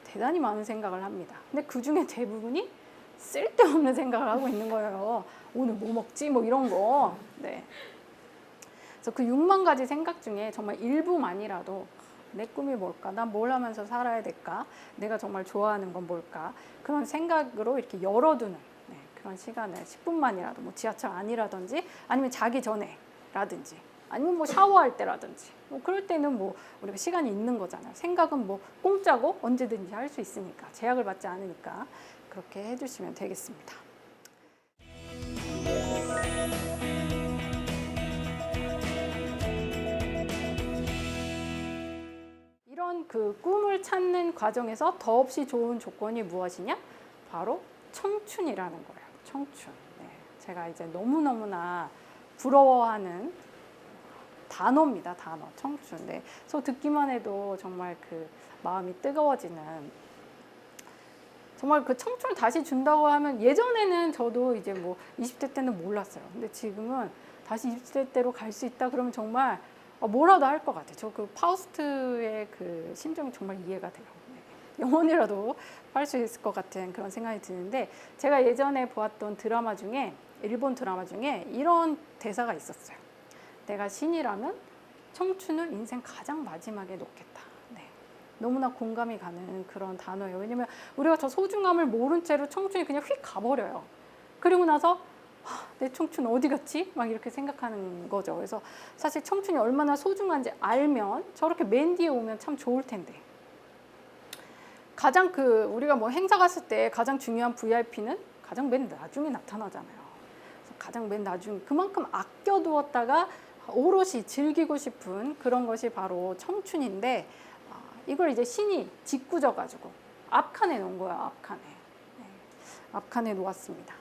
대단히 많은 생각을 합니다. 근데 그 중에 대부분이 쓸데없는 생각을 하고 있는 거예요. 오늘 뭐 먹지? 뭐 이런 거. 네. 그래서 그 6만 가지 생각 중에 정말 일부만이라도 내 꿈이 뭘까? 난 뭘 하면서 살아야 될까? 내가 정말 좋아하는 건 뭘까? 그런 생각으로 이렇게 열어두는 그런 시간을 10분만이라도 뭐 지하철 안이라든지 아니면 자기 전에라든지 아니면 뭐 샤워할 때라든지 뭐 그럴 때는 뭐 우리가 시간이 있는 거잖아요. 생각은 뭐 공짜고 언제든지 할 수 있으니까 제약을 받지 않으니까 그렇게 해주시면 되겠습니다. 이런 그 꿈을 찾는 과정에서 더없이 좋은 조건이 무엇이냐? 바로 청춘이라는 거예요. 청춘. 네. 제가 이제 너무너무나 부러워하는 단어입니다. 단어. 청춘. 네. 그래서 듣기만 해도 정말 그 마음이 뜨거워지는 정말 그 청춘을 다시 준다고 하면 예전에는 저도 이제 뭐 20대 때는 몰랐어요. 근데 지금은 다시 20대 때로 갈 수 있다 그러면 정말 뭐라도 할 것 같아요. 저 그 파우스트의 그 심정이 정말 이해가 돼요. 네. 영원이라도 할 수 있을 것 같은 그런 생각이 드는데 제가 예전에 보았던 드라마 중에 일본 드라마 중에 이런 대사가 있었어요. 내가 신이라면 청춘을 인생 가장 마지막에 놓겠다. 네. 너무나 공감이 가는 그런 단어예요. 왜냐면 우리가 저 소중함을 모른 채로 청춘이 그냥 휙 가버려요. 그리고 나서 내 청춘 어디 갔지? 막 이렇게 생각하는 거죠. 그래서 사실 청춘이 얼마나 소중한지 알면 저렇게 맨 뒤에 오면 참 좋을 텐데. 가장 우리가 뭐 행사 갔을 때 가장 중요한 VIP는 가장 맨 나중에 나타나잖아요. 그래서 가장 맨 나중 그만큼 아껴두었다가 오롯이 즐기고 싶은 그런 것이 바로 청춘인데 이걸 이제 신이 짓궂어가지고 앞칸에 놓은 거예요. 앞칸에. 네. 앞칸에 놓았습니다.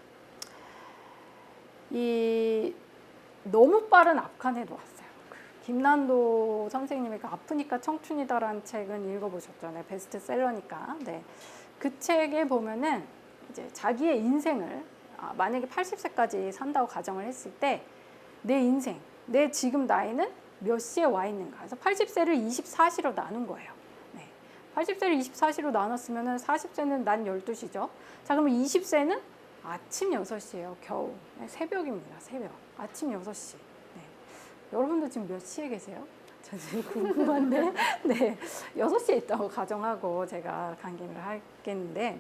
너무 빠른 앞칸에 놓았어요. 김난도 선생님이 아프니까 청춘이다라는 책은 읽어보셨잖아요. 베스트셀러니까. 네. 그 책에 보면은 이제 자기의 인생을 만약에 80세까지 산다고 가정을 했을 때 내 인생, 내 지금 나이는 몇 시에 와 있는가. 그래서 80세를 24시로 나눈 거예요. 네. 80세를 24시로 나눴으면 40세는 난 12시죠. 자, 그러면 20세는 아침 6시예요. 겨우. 네, 새벽입니다. 새벽. 아침 6시. 네. 여러분도 지금 몇 시에 계세요? 저 지금 궁금한데. 네. 6시에 있다고 가정하고 제가 강의를 하겠는데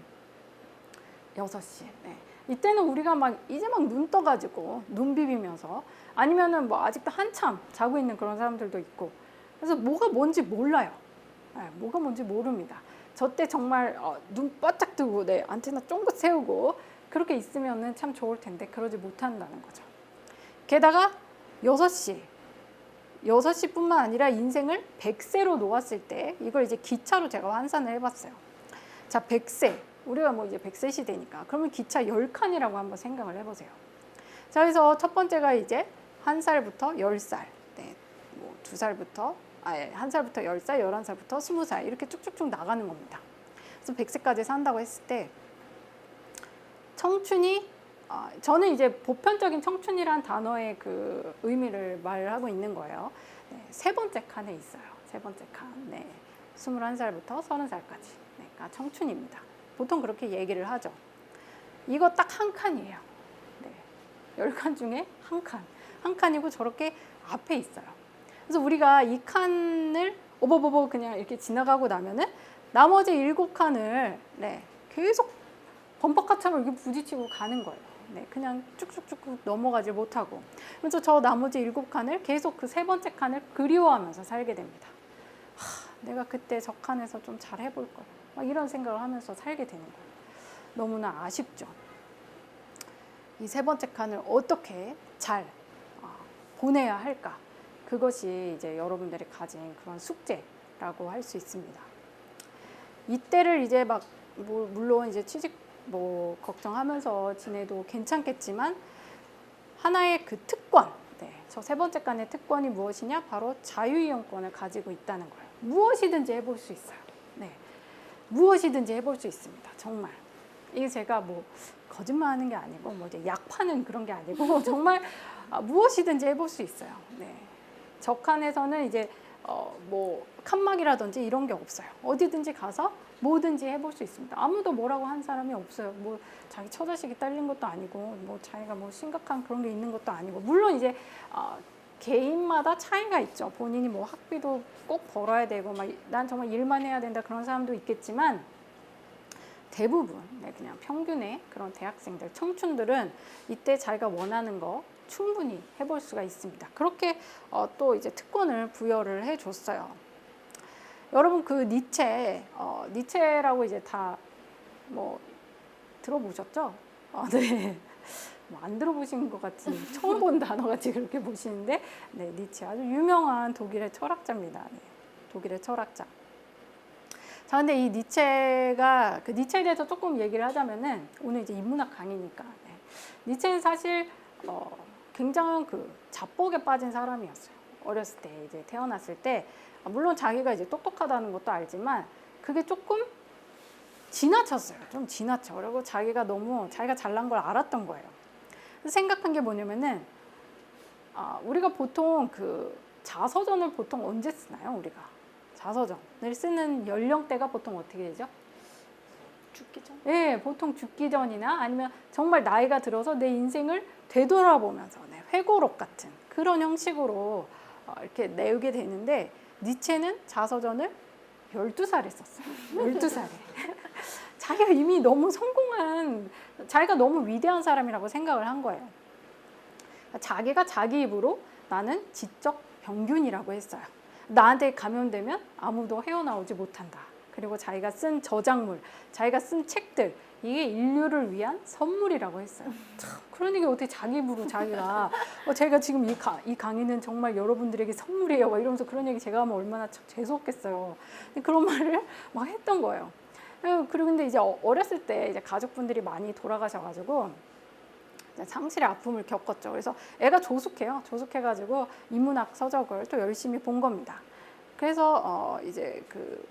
6시. 네. 이때는 우리가 이제 막 눈 떠가지고 눈 비비면서 아니면은 뭐 아직도 한참 자고 있는 그런 사람들도 있고 그래서 뭐가 뭔지 몰라요. 네, 뭐가 뭔지 모릅니다. 저 때 정말 눈 바짝 뜨고 네, 안테나 쫑긋 세우고 그렇게 있으면은 참 좋을 텐데 그러지 못한다는 거죠. 게다가 6시뿐만 아니라 인생을 100세로 놓았을 때 이걸 이제 기차로 제가 환산을 해봤어요. 자, 100세. 우리가 뭐 이제 100세 시대니까 그러면 기차 10칸이라고 한번 생각을 해보세요. 자, 그래서 첫 번째가 이제 1살부터 10살, 네, 뭐 2살부터 1살부터 10살, 11살부터 20살 이렇게 쭉쭉쭉 나가는 겁니다. 그래서 100세까지 산다고 했을 때 청춘이 저는 이제 보편적인 청춘이란 단어의 그 의미를 말하고 있는 거예요. 네, 세 번째 칸에 있어요. 세 번째 칸. 네, 21살부터 30살까지. 네, 그러니까 청춘입니다. 보통 그렇게 얘기를 하죠. 이거 딱 한 칸이에요. 네, 10칸 중에 한 칸. 한 칸이고 저렇게 앞에 있어요. 그래서 우리가 이 칸을 오버보버 그냥 이렇게 지나가고 나면은 나머지 7칸을 네, 계속 범퍼카처럼 이렇게 부딪히고 가는 거예요. 네, 그냥 쭉쭉쭉 넘어가지 못하고. 그래서 저 나머지 7칸을 계속 그 세 번째 칸을 그리워하면서 살게 됩니다. 내가 그때 저 칸에서 좀 잘 해볼 걸. 막 이런 생각을 하면서 살게 되는 거예요. 너무나 아쉽죠. 이 세 번째 칸을 어떻게 잘 보내야 할까? 그것이 이제 여러분들이 가진 그런 숙제라고 할 수 있습니다. 이때를 이제 물론 이제 취직 걱정하면서 지내도 괜찮겠지만 하나의 그 특권, 네, 저 세 번째 칸의 특권이 무엇이냐? 바로 자유이용권을 가지고 있다는 거예요. 무엇이든지 해볼 수 있어요. 네, 무엇이든지 해볼 수 있습니다. 정말. 이게 제가 거짓말하는 게 아니고 이제 약 파는 그런 게 아니고 정말 무엇이든지 해볼 수 있어요. 네, 저 칸에서는 이제 칸막이라든지 이런 게 없어요. 어디든지 가서 뭐든지 해볼 수 있습니다. 아무도 뭐라고 한 사람이 없어요. 자기 처자식이 딸린 것도 아니고 자기가 심각한 그런 게 있는 것도 아니고 물론 이제 개인마다 차이가 있죠. 본인이 학비도 꼭 벌어야 되고 난 정말 일만 해야 된다 그런 사람도 있겠지만 대부분 그냥 평균의 그런 대학생들, 청춘들은 이때 자기가 원하는 거 충분히 해볼 수가 있습니다. 그렇게 또 이제 특권을 부여를 해줬어요. 여러분 그 니체라고 이제 다 들어보셨죠? 네. 안 들어보신 것 같은 처음 본 단어같이 그렇게 보시는데 네, 니체 아주 유명한 독일의 철학자입니다. 네, 독일의 철학자. 자, 근데 이 니체가 그 니체에 대해서 조금 얘기를 하자면은 오늘 이제 인문학 강의니까 네. 니체는 사실 굉장한 그 자뻑에 빠진 사람이었어요. 어렸을 때 이제 태어났을 때 물론 자기가 이제 똑똑하다는 것도 알지만 그게 조금 지나쳤어요. 좀 지나쳐. 그리고 자기가 잘난 걸 알았던 거예요. 그래서 생각한 게 뭐냐면은 우리가 보통 그 자서전을 보통 언제 쓰나요? 우리가 자서전을 쓰는 연령대가 보통 어떻게 되죠? 죽기 전? 네, 보통 죽기 전이나 아니면 정말 나이가 들어서 내 인생을 되돌아보면서 회고록 같은 그런 형식으로 이렇게 내게 되는데 니체는 자서전을 12살에 썼어요. 12살에. 자기가 이미 너무 자기가 너무 위대한 사람이라고 생각을 한 거예요. 자기가 자기 입으로 나는 지적 평균이라고 했어요. 나한테 감염되면 아무도 헤어나오지 못한다. 그리고 자기가 쓴 저작물, 자기가 쓴 책들, 이게 인류를 위한 선물이라고 했어요. 그러니까 어떻게 자기 입으로 자기가 제가 지금 이 강의는 정말 여러분들에게 선물이에요. 이러면서 그런 얘기 제가 하면 얼마나 재수없겠어요. 그런 말을 막 했던 거예요. 그리고 근데 이제 어렸을 때 이제 가족분들이 많이 돌아가셔가지고 상실의 아픔을 겪었죠. 그래서 애가 조숙해요. 조숙해가지고 인문학 서적을 또 열심히 본 겁니다. 그래서 이제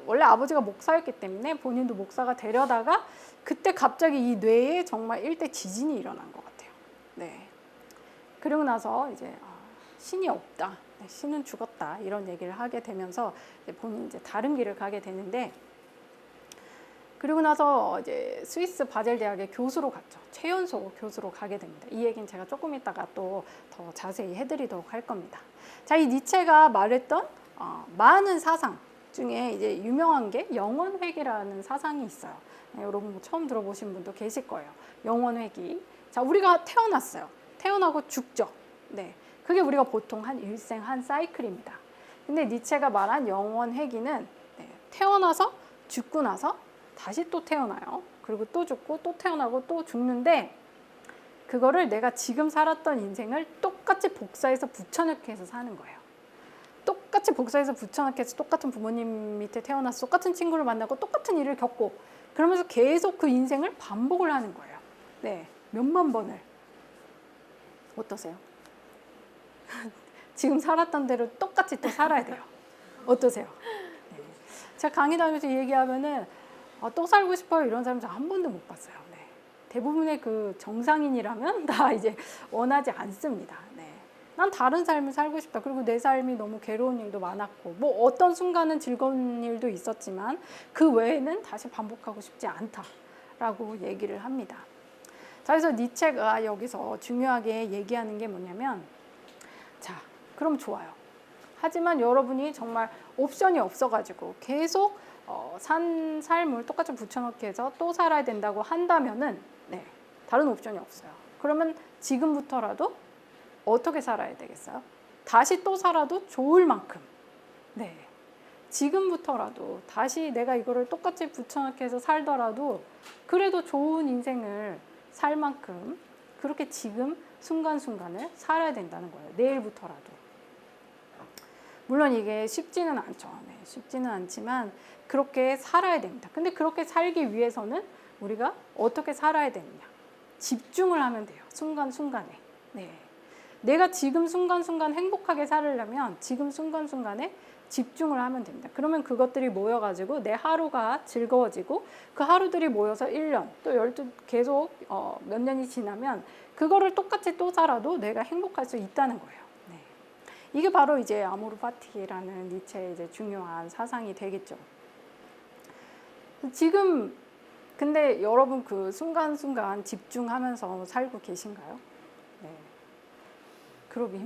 원래 아버지가 목사였기 때문에 본인도 목사가 되려다가 그때 갑자기 이 뇌에 정말 일대 지진이 일어난 것 같아요. 네. 그리고 나서 이제 신이 없다, 네, 신은 죽었다 이런 얘기를 하게 되면서 이제 본인이 이제 다른 길을 가게 되는데, 그리고 나서 이제 스위스 바젤 대학의 교수로 갔죠. 최연소 교수로 가게 됩니다. 이 얘기는 제가 조금 이따가 또 더 자세히 해드리도록 할 겁니다. 자, 이 니체가 말했던 많은 사상 중에 이제 유명한 게 영원회귀라는 사상이 있어요. 네, 여러분 뭐 처음 들어보신 분도 계실 거예요. 영원회귀. 자, 우리가 태어났어요. 태어나고 죽죠. 네, 그게 우리가 보통 한 일생 한 사이클입니다. 근데 니체가 말한 영원회귀는 네, 태어나서 죽고 나서 다시 또 태어나요. 그리고 또 죽고 또 태어나고 또 죽는데, 그거를 내가 지금 살았던 인생을 똑같이 복사해서 붙여넣기 해서 사는 거예요. 똑같이 복사해서 붙여넣기 해서 똑같은 부모님 밑에 태어나서 똑같은 친구를 만나고 똑같은 일을 겪고, 그러면서 계속 그 인생을 반복을 하는 거예요. 네, 몇만 번을. 어떠세요? 지금 살았던 대로 똑같이 또 살아야 돼요. 어떠세요? 네. 제가 강의 다니면서 얘기하면은 또 살고 싶어요 이런 사람 한 번도 못 봤어요. 네. 대부분의 그 정상인이라면 다 이제 원하지 않습니다. 네. 난 다른 삶을 살고 싶다. 그리고 내 삶이 너무 괴로운 일도 많았고, 뭐 어떤 순간은 즐거운 일도 있었지만 그 외에는 다시 반복하고 싶지 않다라고 얘기를 합니다. 자, 그래서 니체가 여기서 중요하게 얘기하는 게 뭐냐면, 자, 그럼 좋아요. 하지만 여러분이 정말 옵션이 없어가지고 계속 산 삶을 똑같이 붙여넣기 해서 또 살아야 된다고 한다면은 네, 다른 옵션이 없어요. 그러면 지금부터라도 어떻게 살아야 되겠어요? 다시 또 살아도 좋을 만큼, 네, 지금부터라도 다시 내가 이거를 똑같이 붙여넣기 해서 살더라도 그래도 좋은 인생을 살 만큼 그렇게 지금 순간순간을 살아야 된다는 거예요. 내일부터라도. 물론 이게 쉽지는 않죠. 네, 쉽지는 않지만 그렇게 살아야 됩니다. 근데 그렇게 살기 위해서는 우리가 어떻게 살아야 되느냐? 집중을 하면 돼요. 순간순간에. 네. 내가 지금 순간순간 행복하게 살려면 지금 순간순간에 집중을 하면 됩니다. 그러면 그것들이 모여가지고 내 하루가 즐거워지고, 그 하루들이 모여서 1년, 또 12, 계속 몇 년이 지나면 그거를 똑같이 또 살아도 내가 행복할 수 있다는 거예요. 네. 이게 바로 이제 아모르 파티라는 니체의 이제 중요한 사상이 되겠죠. 지금 근데 여러분 그 순간순간 집중하면서 살고 계신가요? 네. 그러기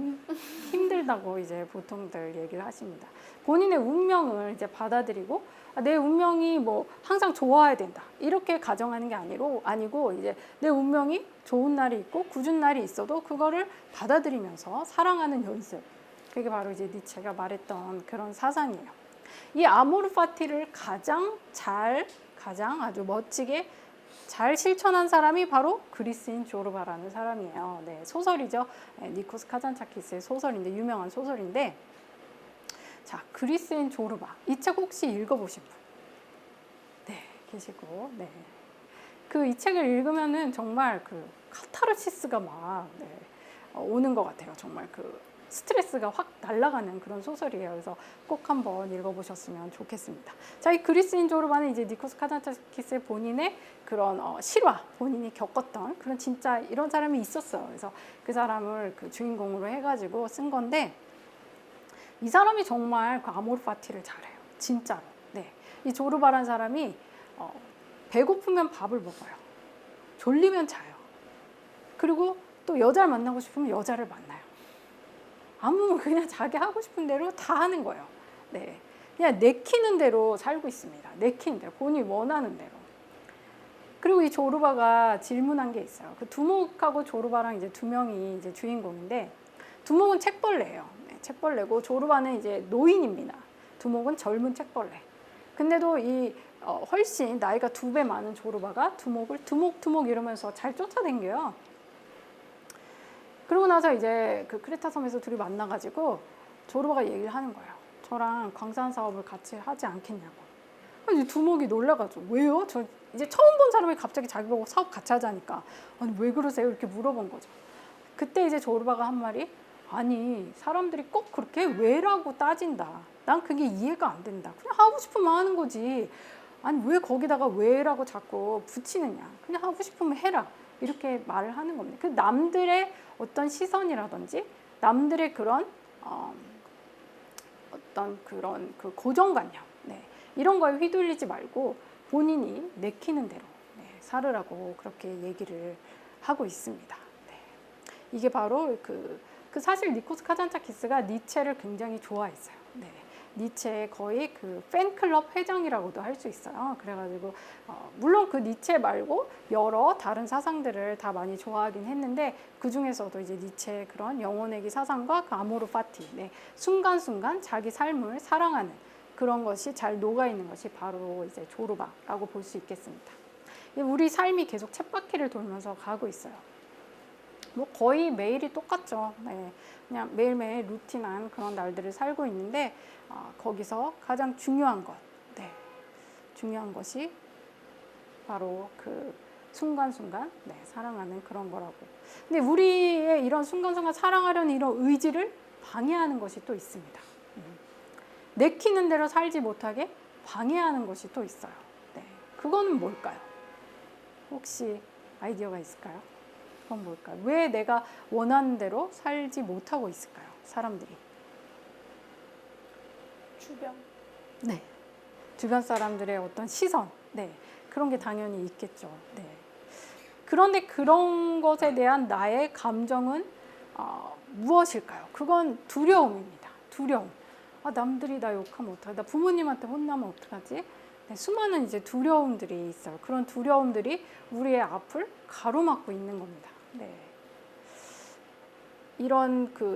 힘들다고 이제 보통들 얘기를 하십니다. 본인의 운명을 이제 받아들이고 내 운명이 뭐 항상 좋아야 된다 이렇게 가정하는 게 아니고 이제 내 운명이 좋은 날이 있고 굳은 날이 있어도 그거를 받아들이면서 사랑하는 연습. 그게 바로 이제 니체가 말했던 그런 사상이에요. 이 아모르 파티를 가장 아주 멋지게 잘 실천한 사람이 바로 그리스인 조르바라는 사람이에요. 네, 소설이죠. 네, 니코스 카잔차키스의 소설인데, 유명한 소설인데, 자, 그리스인 조르바. 이 책 혹시 읽어보신 분? 네, 계시고, 네. 그 이 책을 읽으면은 정말 그 카타르시스가 막 네, 오는 것 같아요. 정말 그 스트레스가 확 날아가는 그런 소설이에요. 그래서 꼭 한번 읽어보셨으면 좋겠습니다. 자, 이 그리스인 조르바는 이제 니코스 카잔차키스의 본인의 그런 실화, 본인이 겪었던 그런 진짜 이런 사람이 있었어요. 그래서 그 사람을 그 주인공으로 해가지고 쓴 건데, 이 사람이 정말 그 아모르 파티를 잘해요. 진짜로. 네. 이 조르바라는 사람이 배고프면 밥을 먹어요. 졸리면 자요. 그리고 또 여자를 만나고 싶으면 여자를 만나요. 아무 그냥 자기 하고 싶은 대로 다 하는 거예요. 네, 그냥 내키는 대로 살고 있습니다. 내키는 대로, 본인이 원하는 대로. 그리고 이 조르바가 질문한 게 있어요. 그 두목하고 조르바랑 이제 두 명이 이제 주인공인데, 두목은 책벌레예요. 네, 책벌레고 조르바는 이제 노인입니다. 두목은 젊은 책벌레. 근데도 이 훨씬 나이가 2배 많은 조르바가 두목을 두목 이러면서 잘 쫓아다녀요. 그러고 나서 이제 그 크레타 섬에서 둘이 만나가지고 조르바가 얘기를 하는 거예요. 저랑 광산 사업을 같이 하지 않겠냐고. 이제 두목이 놀라가지고, 왜요? 저 이제 처음 본 사람이 갑자기 자기 보고 사업 같이 하자니까, 아니 왜 그러세요? 이렇게 물어본 거죠. 그때 이제 조르바가 한 말이, 아니 사람들이 꼭 그렇게 왜라고 따진다. 난 그게 이해가 안 된다. 그냥 하고 싶으면 하는 거지. 아니 왜 거기다가 왜라고 자꾸 붙이느냐. 그냥 하고 싶으면 해라. 이렇게 말을 하는 겁니다. 그 남들의 어떤 시선이라든지 남들의 그런 어떤 그런 그 고정관념, 네, 이런 거에 휘둘리지 말고 본인이 내키는 대로 살으라고 그렇게 얘기를 하고 있습니다. 네. 이게 바로 그 사실 니코스 카잔차키스가 니체를 굉장히 좋아했어요. 네. 니체의 거의 그 팬클럽 회장이라고도 할 수 있어요. 그래가지고 물론 그 니체 말고 여러 다른 사상들을 다 많이 좋아하긴 했는데 그 중에서도 이제 니체의 그런 영혼의기 사상과 그 아모르 파티, 네. 순간순간 자기 삶을 사랑하는 그런 것이 잘 녹아 있는 것이 바로 이제 조르바라고 볼 수 있겠습니다. 우리 삶이 계속 쳇바퀴를 돌면서 가고 있어요. 뭐 거의 매일이 똑같죠. 네. 그냥 매일매일 루틴한 그런 날들을 살고 있는데 거기서 가장 중요한 것, 네. 중요한 것이 바로 그 순간순간 사랑하는 그런 거라고. 근데 우리의 이런 순간순간 사랑하려는 이런 의지를 방해하는 것이 또 있습니다. 내키는 대로 살지 못하게 방해하는 것이 또 있어요. 네. 그거는 뭘까요? 혹시 아이디어가 있을까요? 그건 뭘까요? 왜 내가 원하는 대로 살지 못하고 있을까요? 사람들이. 주변. 네. 주변 사람들의 어떤 시선. 네. 그런 게 당연히 있겠죠. 네. 그런데 그런 것에 대한 나의 감정은 무엇일까요? 그건 두려움입니다. 두려움. 남들이 나 욕하면 어떡하지? 나 부모님한테 혼나면 어떡하지? 네, 수많은 이제 두려움들이 있어요. 그런 두려움들이 우리의 앞을 가로막고 있는 겁니다. 네.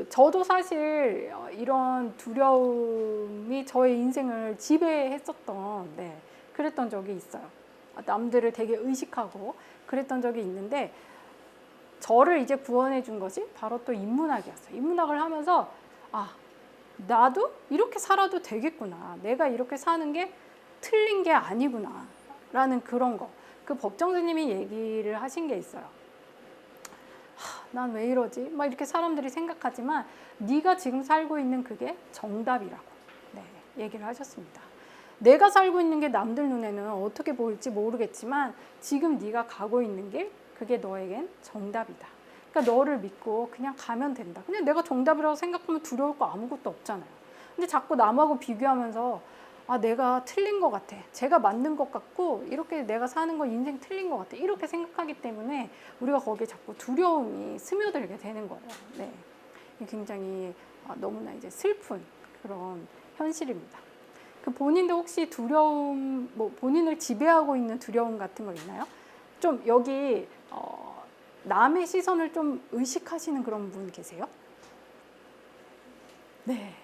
저도 사실 이런 두려움이 저의 인생을 지배했었던, 그랬던 적이 있어요. 남들을 되게 의식하고 그랬던 적이 있는데, 저를 이제 구원해 준 것이 바로 또 인문학이었어요. 인문학을 하면서, 나도 이렇게 살아도 되겠구나. 내가 이렇게 사는 게 틀린 게 아니구나. 라는 그런 거. 그 법정 스님이 얘기를 하신 게 있어요. 난 왜 이러지? 막 이렇게 사람들이 생각하지만 네가 지금 살고 있는 그게 정답이라고 얘기를 하셨습니다. 내가 살고 있는 게 남들 눈에는 어떻게 보일지 모르겠지만 지금 네가 가고 있는 길 그게 너에겐 정답이다. 그러니까 너를 믿고 그냥 가면 된다. 그냥 내가 정답이라고 생각하면 두려울 거 아무것도 없잖아요. 근데 자꾸 남하고 비교하면서 내가 틀린 것 같아. 제가 맞는 것 같고 이렇게 내가 사는 건 인생 틀린 것 같아. 이렇게 생각하기 때문에 우리가 거기에 자꾸 두려움이 스며들게 되는 거예요. 네. 굉장히 너무나 이제 슬픈 그런 현실입니다. 그 본인도 혹시 두려움, 본인을 지배하고 있는 두려움 같은 거 있나요? 좀 여기 남의 시선을 좀 의식하시는 그런 분 계세요? 네.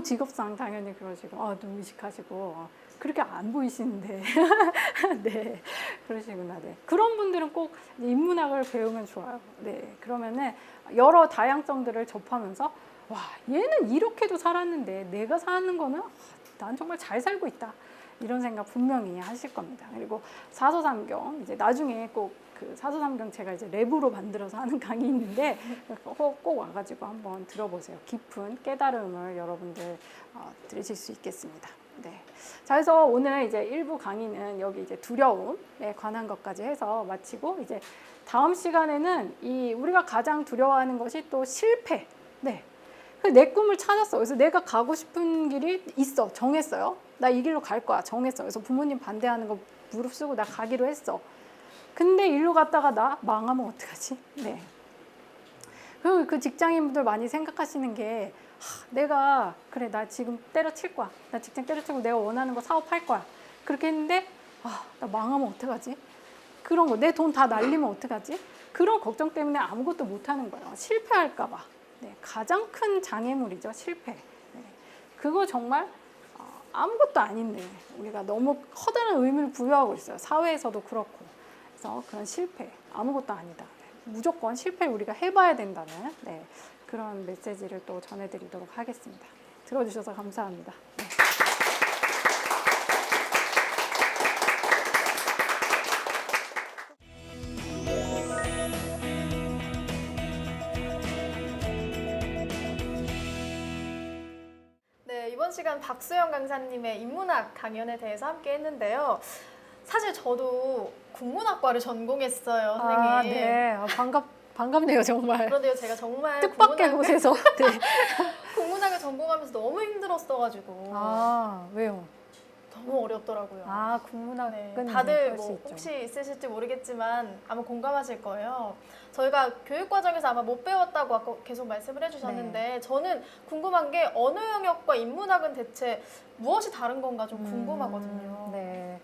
직업상 당연히 그러시고, 좀 의식하시고, 그렇게 안 보이시는데. 네. 그러시구나. 네. 그런 분들은 꼭 인문학을 배우면 좋아요. 네. 그러면은 여러 다양성들을 접하면서, 얘는 이렇게도 살았는데, 내가 사는 거는, 난 정말 잘 살고 있다. 이런 생각 분명히 하실 겁니다. 그리고 사서삼경, 이제 나중에 꼭 그 사서삼경 제가 이제 랩으로 만들어서 하는 강의 있는데 꼭 와가지고 한번 들어보세요. 깊은 깨달음을 여러분들 들으실 수 있겠습니다. 네. 자, 그래서 오늘 이제 1부 강의는 여기 이제 두려움에 관한 것까지 해서 마치고 이제 다음 시간에는 우리가 가장 두려워하는 것이 또 실패. 네. 내 꿈을 찾았어. 그래서 내가 가고 싶은 길이 있어. 정했어요. 나 이 길로 갈 거야. 정했어. 그래서 부모님 반대하는 거 무릅쓰고 나 가기로 했어. 근데 일로 갔다가 나 망하면 어떡하지? 네. 그리고 그 직장인분들 많이 생각하시는 게 내가 그래 나 지금 때려칠 거야. 나 직장 때려치고 내가 원하는 거 사업할 거야. 그렇게 했는데 나 망하면 어떡하지? 그런 거 내 돈 다 날리면 어떡하지? 그런 걱정 때문에 아무것도 못하는 거예요. 실패할까 봐. 네, 가장 큰 장애물이죠. 실패. 네. 그거 정말 아무것도 아닌데 우리가 너무 커다란 의미를 부여하고 있어요. 사회에서도 그렇고. 그래서 그런 실패 아무것도 아니다. 무조건 실패를 우리가 해봐야 된다는 그런 메시지를 또 전해드리도록 하겠습니다. 들어주셔서 감사합니다. 네. 시간 박소영 강사님의 인문학 강연에 대해서 함께 했는데요. 사실 저도 국문학과를 전공했어요, 선생님. 아, 네. 반갑네요, 정말. 그런데요, 제가 정말 뜻밖의 곳에서. 네. 국문학을 전공하면서 너무 힘들었어가지고 아, 왜요? 너무 어렵더라고요. 아, 국문학은 네, 다들 그럴 수 뭐 있죠. 혹시 있으실지 모르겠지만 아마 공감하실 거예요. 저희가 교육 과정에서 아마 못 배웠다고 아까 계속 말씀을 해주셨는데 네. 저는 궁금한 게 언어 영역과 인문학은 대체 무엇이 다른 건가 좀 궁금하거든요. 네.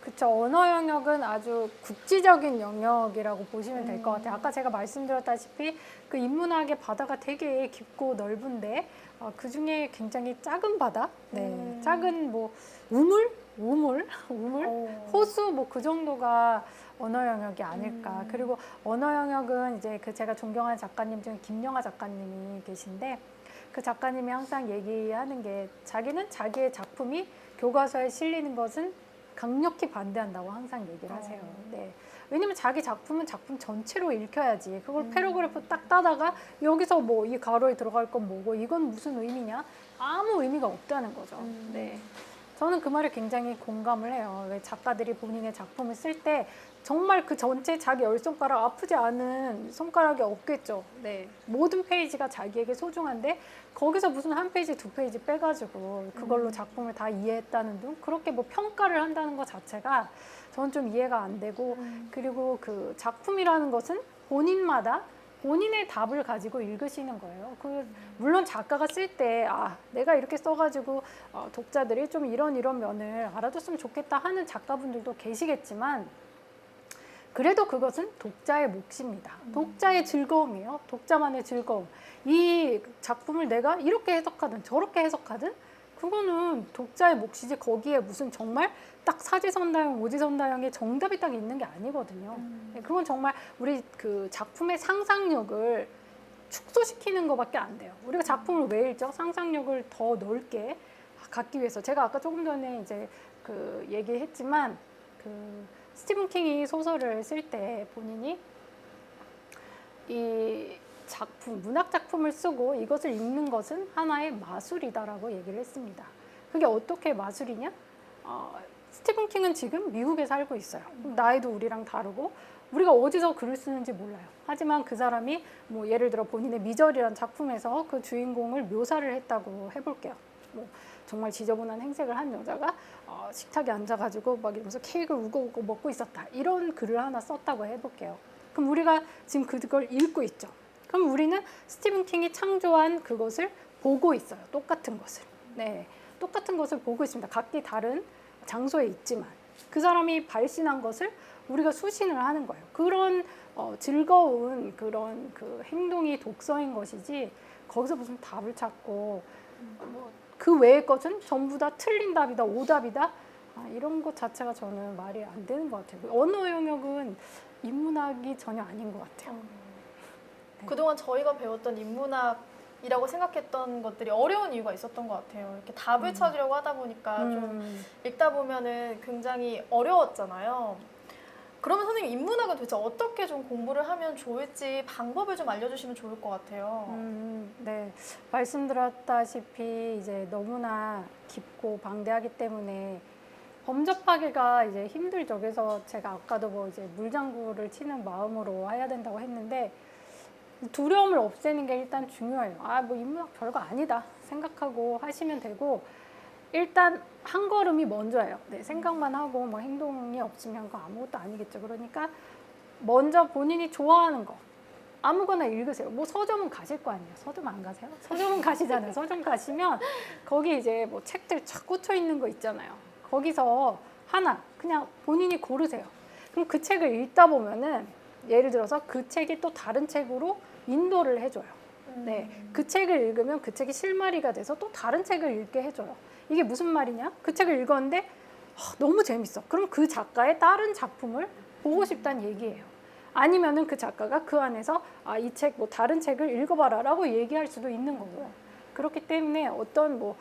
그쵸. 언어 영역은 아주 국지적인 영역이라고 보시면 될 것 같아요. 아까 제가 말씀드렸다시피 그 인문학의 바다가 되게 깊고 넓은데 그 중에 굉장히 작은 바다, 네, 작은 뭐 우물, 호수 뭐 그 정도가 언어 영역이 아닐까. 그리고 언어 영역은 이제 그 제가 존경하는 작가님 중에 김영하 작가님이 계신데 그 작가님이 항상 얘기하는 게 자기는 자기의 작품이 교과서에 실리는 것은 강력히 반대한다고 항상 얘기를 하세요. 네. 왜냐면 자기 작품은 작품 전체로 읽혀야지. 그걸 패러그래프 딱 따다가 여기서 뭐 이 가로에 들어갈 건 뭐고 이건 무슨 의미냐? 아무 의미가 없다는 거죠. 네. 저는 그 말에 굉장히 공감을 해요. 왜 작가들이 본인의 작품을 쓸 때 정말 그 전체 자기 열 손가락 아프지 않은 손가락이 없겠죠. 네. 모든 페이지가 자기에게 소중한데 거기서 무슨 한 페이지, 두 페이지 빼가지고 그걸로 작품을 다 이해했다는 등 그렇게 뭐 평가를 한다는 것 자체가 저는 좀 이해가 안 되고 그리고 그 작품이라는 것은 본인마다 본인의 답을 가지고 읽으시는 거예요. 물론 작가가 쓸 때 내가 이렇게 써가지고 독자들이 좀 이런 면을 알아줬으면 좋겠다 하는 작가분들도 계시겠지만 그래도 그것은 독자의 몫입니다. 독자의 즐거움이에요. 독자만의 즐거움. 이 작품을 내가 이렇게 해석하든 저렇게 해석하든 그거는 독자의 몫이지 거기에 무슨 정말 딱 사지선다형, 오지선다형의 정답이 딱 있는 게 아니거든요. 그건 정말 우리 그 작품의 상상력을 축소시키는 것밖에 안 돼요. 우리가 작품을 왜 읽죠? 상상력을 더 넓게 갖기 위해서. 제가 아까 조금 전에 이제 그 얘기했지만 그 스티븐 킹이 소설을 쓸 때 본인이 이 작품, 문학 작품을 쓰고 이것을 읽는 것은 하나의 마술이다라고 얘기를 했습니다. 그게 어떻게 마술이냐? 스티븐 킹은 지금 미국에 살고 있어요. 나이도 우리랑 다르고 우리가 어디서 글을 쓰는지 몰라요. 하지만 그 사람이 뭐 예를 들어 본인의 미절이라는 작품에서 그 주인공을 묘사를 했다고 해볼게요. 뭐 정말 지저분한 행색을 한 여자가 식탁에 앉아가지고 막 이러면서 케이크를 우거우거 먹고 있었다. 이런 글을 하나 썼다고 해볼게요. 그럼 우리가 지금 그걸 읽고 있죠. 그럼 우리는 스티븐 킹이 창조한 그것을 보고 있어요. 똑같은 것을. 네, 똑같은 것을 보고 있습니다. 각기 다른 장소에 있지만 그 사람이 발신한 것을 우리가 수신을 하는 거예요. 그런 즐거운 그런 그 행동이 독서인 것이지 거기서 무슨 답을 찾고 그 외의 것은 전부 다 틀린 답이다, 오답이다 이런 것 자체가 저는 말이 안 되는 것 같아요. 언어 영역은 인문학이 전혀 아닌 것 같아요. 네. 그동안 저희가 배웠던 인문학이라고 생각했던 것들이 어려운 이유가 있었던 것 같아요. 이렇게 답을 찾으려고 하다 보니까 좀 읽다 보면은 굉장히 어려웠잖아요. 그러면 선생님 인문학은 도대체 어떻게 좀 공부를 하면 좋을지 방법을 좀 알려주시면 좋을 것 같아요. 네, 말씀드렸다시피 이제 너무나 깊고 방대하기 때문에 범접하기가 이제 힘들죠. 그래서 제가 아까도 뭐 이제 물장구를 치는 마음으로 해야 된다고 했는데 두려움을 없애는 게 일단 중요해요. 뭐 인문학 별거 아니다 생각하고 하시면 되고 일단 한 걸음이 먼저예요. 네, 생각만 하고 뭐 행동이 없으면 그거 아무것도 아니겠죠. 그러니까 먼저 본인이 좋아하는 거 아무거나 읽으세요. 뭐 서점은 가실 거 아니에요. 서점 안 가세요? 서점은 가시잖아요. 서점 가시면 거기 이제 뭐 책들 쫙 꽂혀 있는 거 있잖아요. 거기서 하나 그냥 본인이 고르세요. 그럼 그 책을 읽다 보면은 예를 들어서 그 책이 또 다른 책으로 인도를 해줘요. 네, 그 책을 읽으면 그 책이 실마리가 돼서 또 다른 책을 읽게 해줘요. 이게 무슨 말이냐? 그 책을 읽었는데 너무 재밌어. 그럼 그 작가의 다른 작품을 보고 싶다는 얘기예요. 아니면은 그 작가가 그 안에서 이 책 뭐 다른 책을 읽어봐라 라고 얘기할 수도 있는 거고요. 그렇기 때문에 어떤 뭐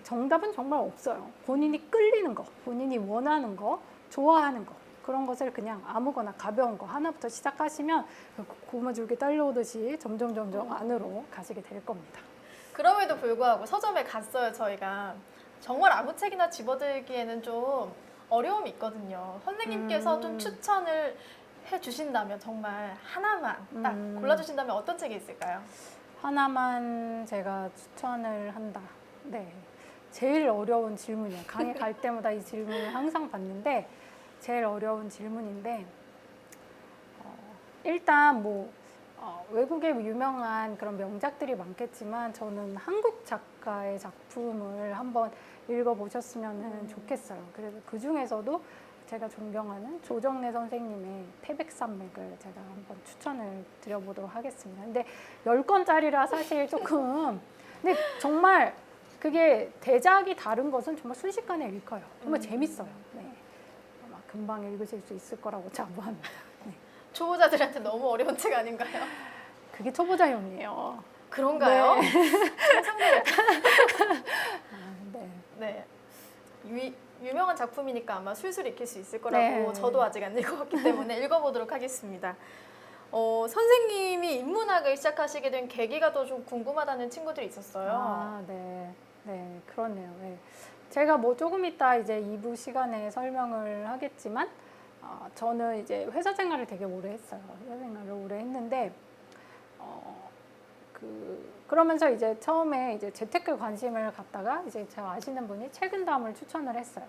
정답은 정말 없어요. 본인이 끌리는 거, 본인이 원하는 거, 좋아하는 거 그런 것을 그냥 아무거나 가벼운 거 하나부터 시작하시면 고무줄기 딸려오듯이 점점 안으로 가시게 될 겁니다. 그럼에도 불구하고 서점에 갔어요, 저희가. 정말 아무 책이나 집어들기에는 좀 어려움이 있거든요. 선생님께서 좀 추천을 해주신다면 정말 하나만 딱 골라주신다면 어떤 책이 있을까요? 하나만 제가 추천을 한다. 네. 제일 어려운 질문이에요. 강의 갈 때마다 이 질문을 항상 받는데 제일 어려운 질문인데 일단 뭐 외국에 유명한 그런 명작들이 많겠지만 저는 한국 작가의 작품을 한번 읽어보셨으면 좋겠어요. 그래서 그 중에서도 제가 존경하는 조정래 선생님의 태백산맥을 제가 한번 추천을 드려보도록 하겠습니다. 근데 10권짜리라 사실 조금 근데 정말 그게 대작이 다른 것은 정말 순식간에 읽혀요. 정말 재밌어요. 네. 아마 금방 읽으실 수 있을 거라고 자부합니다. 네. 초보자들한테 너무 어려운 책 아닌가요? 그게 초보자용이에요. 그런가요? 네. 상상도 네. 네. 유명한 작품이니까 아마 술술 익힐 수 있을 거라고 네. 저도 아직 안 읽어봤기 때문에 읽어보도록 하겠습니다. 선생님이 인문학을 시작하시게 된 계기가 더 좀 궁금하다는 친구들이 있었어요. 아, 네. 네, 그렇네요. 네. 제가 뭐 조금 이따 이제 2부 시간에 설명을 하겠지만, 저는 이제 회사 생활을 되게 오래 했어요. 회사 생활을 오래 했는데, 그러면서 이제 처음에 이제 재테크에 관심을 갖다가 이제 제가 아시는 분이 책은담을 추천을 했어요.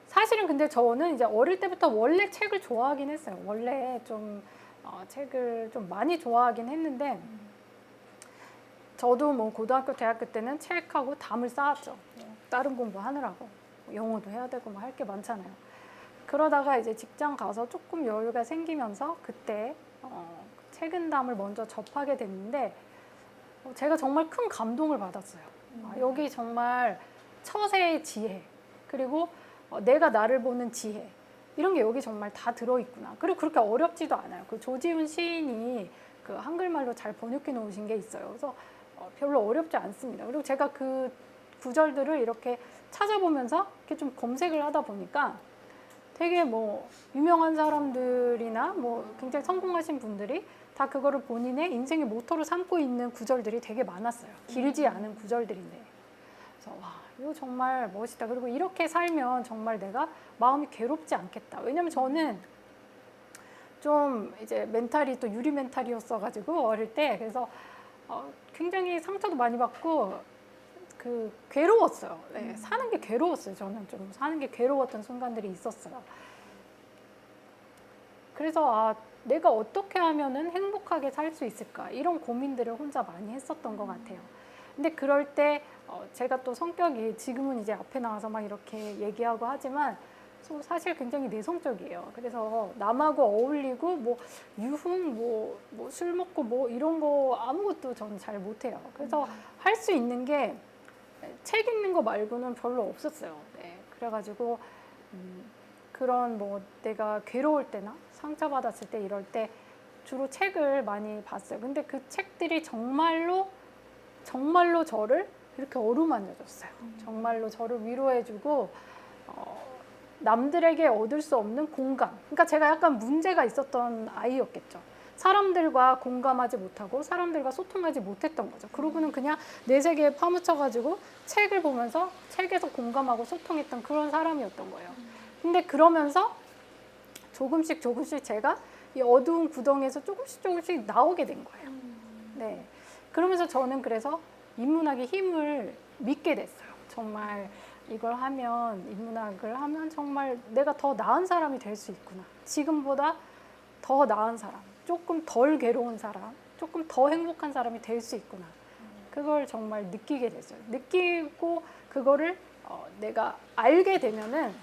사실은 근데 저는 이제 어릴 때부터 원래 책을 좋아하긴 했어요. 원래 좀 책을 좀 많이 좋아하긴 했는데, 저도 뭐 고등학교, 대학교 때는 책하고 담을 쌓았죠. 다른 공부 하느라고. 영어도 해야 되고 뭐 할 게 많잖아요. 그러다가 이제 직장 가서 조금 여유가 생기면서 그때 책은담을 먼저 접하게 됐는데 제가 정말 큰 감동을 받았어요. 여기 정말 처세의 지혜, 그리고 내가 나를 보는 지혜, 이런 게 여기 정말 다 들어있구나. 그리고 그렇게 어렵지도 않아요. 그 조지훈 시인이 그 한글말로 잘 번역해 놓으신 게 있어요. 그래서 별로 어렵지 않습니다. 그리고 제가 그 구절들을 이렇게 찾아보면서 이렇게 좀 검색을 하다 보니까 되게 뭐 유명한 사람들이나 뭐 굉장히 성공하신 분들이 다 그거를 본인의 인생의 모토로 삼고 있는 구절들이 되게 많았어요. 길지 않은 구절들인데. 그래서 와, 이거 정말 멋있다. 그리고 이렇게 살면 정말 내가 마음이 괴롭지 않겠다. 왜냐면 저는 좀 이제 멘탈이 또 유리 멘탈이었어가지고 어릴 때 그래서 굉장히 상처도 많이 받고 괴로웠어요. 네, 사는 게 괴로웠어요. 저는 좀 사는 게 괴로웠던 순간들이 있었어요. 그래서 내가 어떻게 하면은 행복하게 살 수 있을까 이런 고민들을 혼자 많이 했었던 것 같아요. 근데 그럴 때 제가 또 성격이 지금은 이제 앞에 나와서 막 이렇게 얘기하고 하지만 사실 굉장히 내성적이에요. 그래서 남하고 어울리고 뭐 유흥 뭐 술 먹고 뭐 이런 거 아무것도 저는 잘 못해요. 그래서 할 수 있는 게 책 읽는 거 말고는 별로 없었어요. 네, 그래가지고 그런 뭐 내가 괴로울 때나 상처받았을 때 이럴 때 주로 책을 많이 봤어요. 근데 그 책들이 정말로 저를 이렇게 어루만져줬어요. 정말로 저를 위로해주고 남들에게 얻을 수 없는 공감. 그러니까 제가 약간 문제가 있었던 아이였겠죠. 사람들과 공감하지 못하고 사람들과 소통하지 못했던 거죠. 그러고는 그냥 내 세계에 파묻혀가지고 책을 보면서 책에서 공감하고 소통했던 그런 사람이었던 거예요. 근데 그러면서 조금씩 제가 이 어두운 구덩이에서 조금씩 나오게 된 거예요. 네. 그러면서 저는 그래서 인문학의 힘을 믿게 됐어요. 정말 이걸 하면, 인문학을 하면 정말 내가 더 나은 사람이 될 수 있구나. 지금보다 더 나은 사람, 조금 덜 괴로운 사람, 조금 더 행복한 사람이 될 수 있구나. 그걸 정말 느끼게 됐어요. 느끼고 그거를 내가 알게 되면은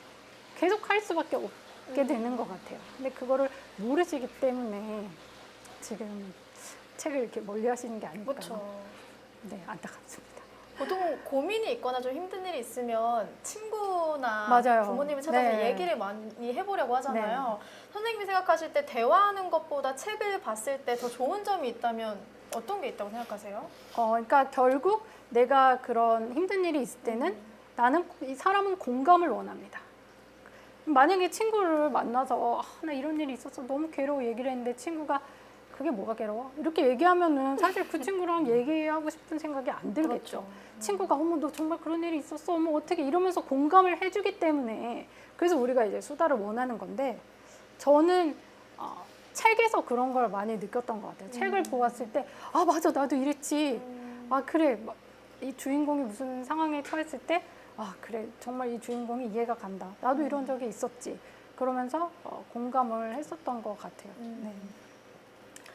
계속 할 수밖에 없게 되는 것 같아요. 근데 그거를 모르시기 때문에 지금 책을 이렇게 멀리 하시는 게 아닐까. 그렇죠. 네, 안타깝습니다. 보통 고민이 있거나 좀 힘든 일이 있으면 친구나 맞아요. 부모님을 찾아서 네. 얘기를 많이 해보려고 하잖아요. 선생님이 생각하실 때 대화하는 것보다 책을 봤을 때 더 좋은 점이 있다면 어떤 게 있다고 생각하세요? 그러니까 결국 내가 그런 힘든 일이 있을 때는 나는 이 사람은 공감을 원합니다. 만약에 친구를 만나서 나 이런 일이 있어서 너무 괴로워 얘기를 했는데 친구가 그게 뭐가 괴로워? 이렇게 얘기하면은 사실 그 친구랑 얘기하고 싶은 생각이 안 들겠죠. 그렇죠. 친구가 어머 너 정말 그런 일이 있었어. 어머 어떻게 이러면서 공감을 해주기 때문에 그래서 우리가 이제 수다를 원하는 건데 저는 책에서 그런 걸 많이 느꼈던 것 같아요. 책을 보았을 때 아 맞아 나도 이랬지. 아 그래 이 주인공이 무슨 상황에 처했을 때 아 그래 정말 이 주인공이 이해가 간다. 나도 이런 적이 있었지. 그러면서 공감을 했었던 것 같아요. 네.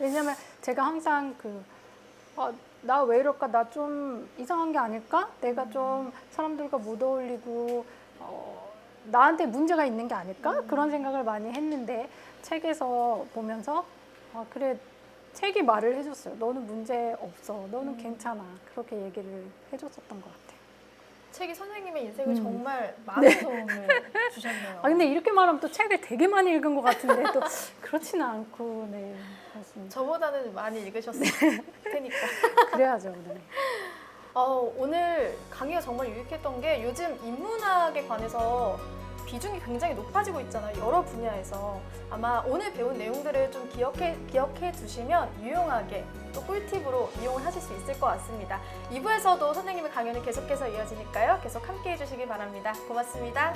왜냐면 제가 항상 나 왜 이럴까? 나 좀 이상한 게 아닐까? 내가 좀 사람들과 못 어울리고 나한테 문제가 있는 게 아닐까? 그런 생각을 많이 했는데 책에서 보면서 그래 책이 말을 해줬어요. 너는 문제 없어. 너는 괜찮아. 그렇게 얘기를 해줬었던 것 같아요. 책이 선생님의 인생을 정말 많은 도움을 주셨네요. 근데 이렇게 말하면 또 책을 되게 많이 읽은 것 같은데 또 그렇지는 않고 네 그렇습니다. 저보다는 많이 읽으셨을 테니까. 그래야죠. 네. 오늘 강의가 정말 유익했던 게 요즘 인문학에 관해서 비중이 굉장히 높아지고 있잖아요. 여러 분야에서. 아마 오늘 배운 내용들을 좀 기억해 두시면 유용하게 또 꿀팁으로 이용을 하실 수 있을 것 같습니다. 2부에서도 선생님의 강연은 계속해서 이어지니까요. 계속 함께 해주시기 바랍니다. 고맙습니다.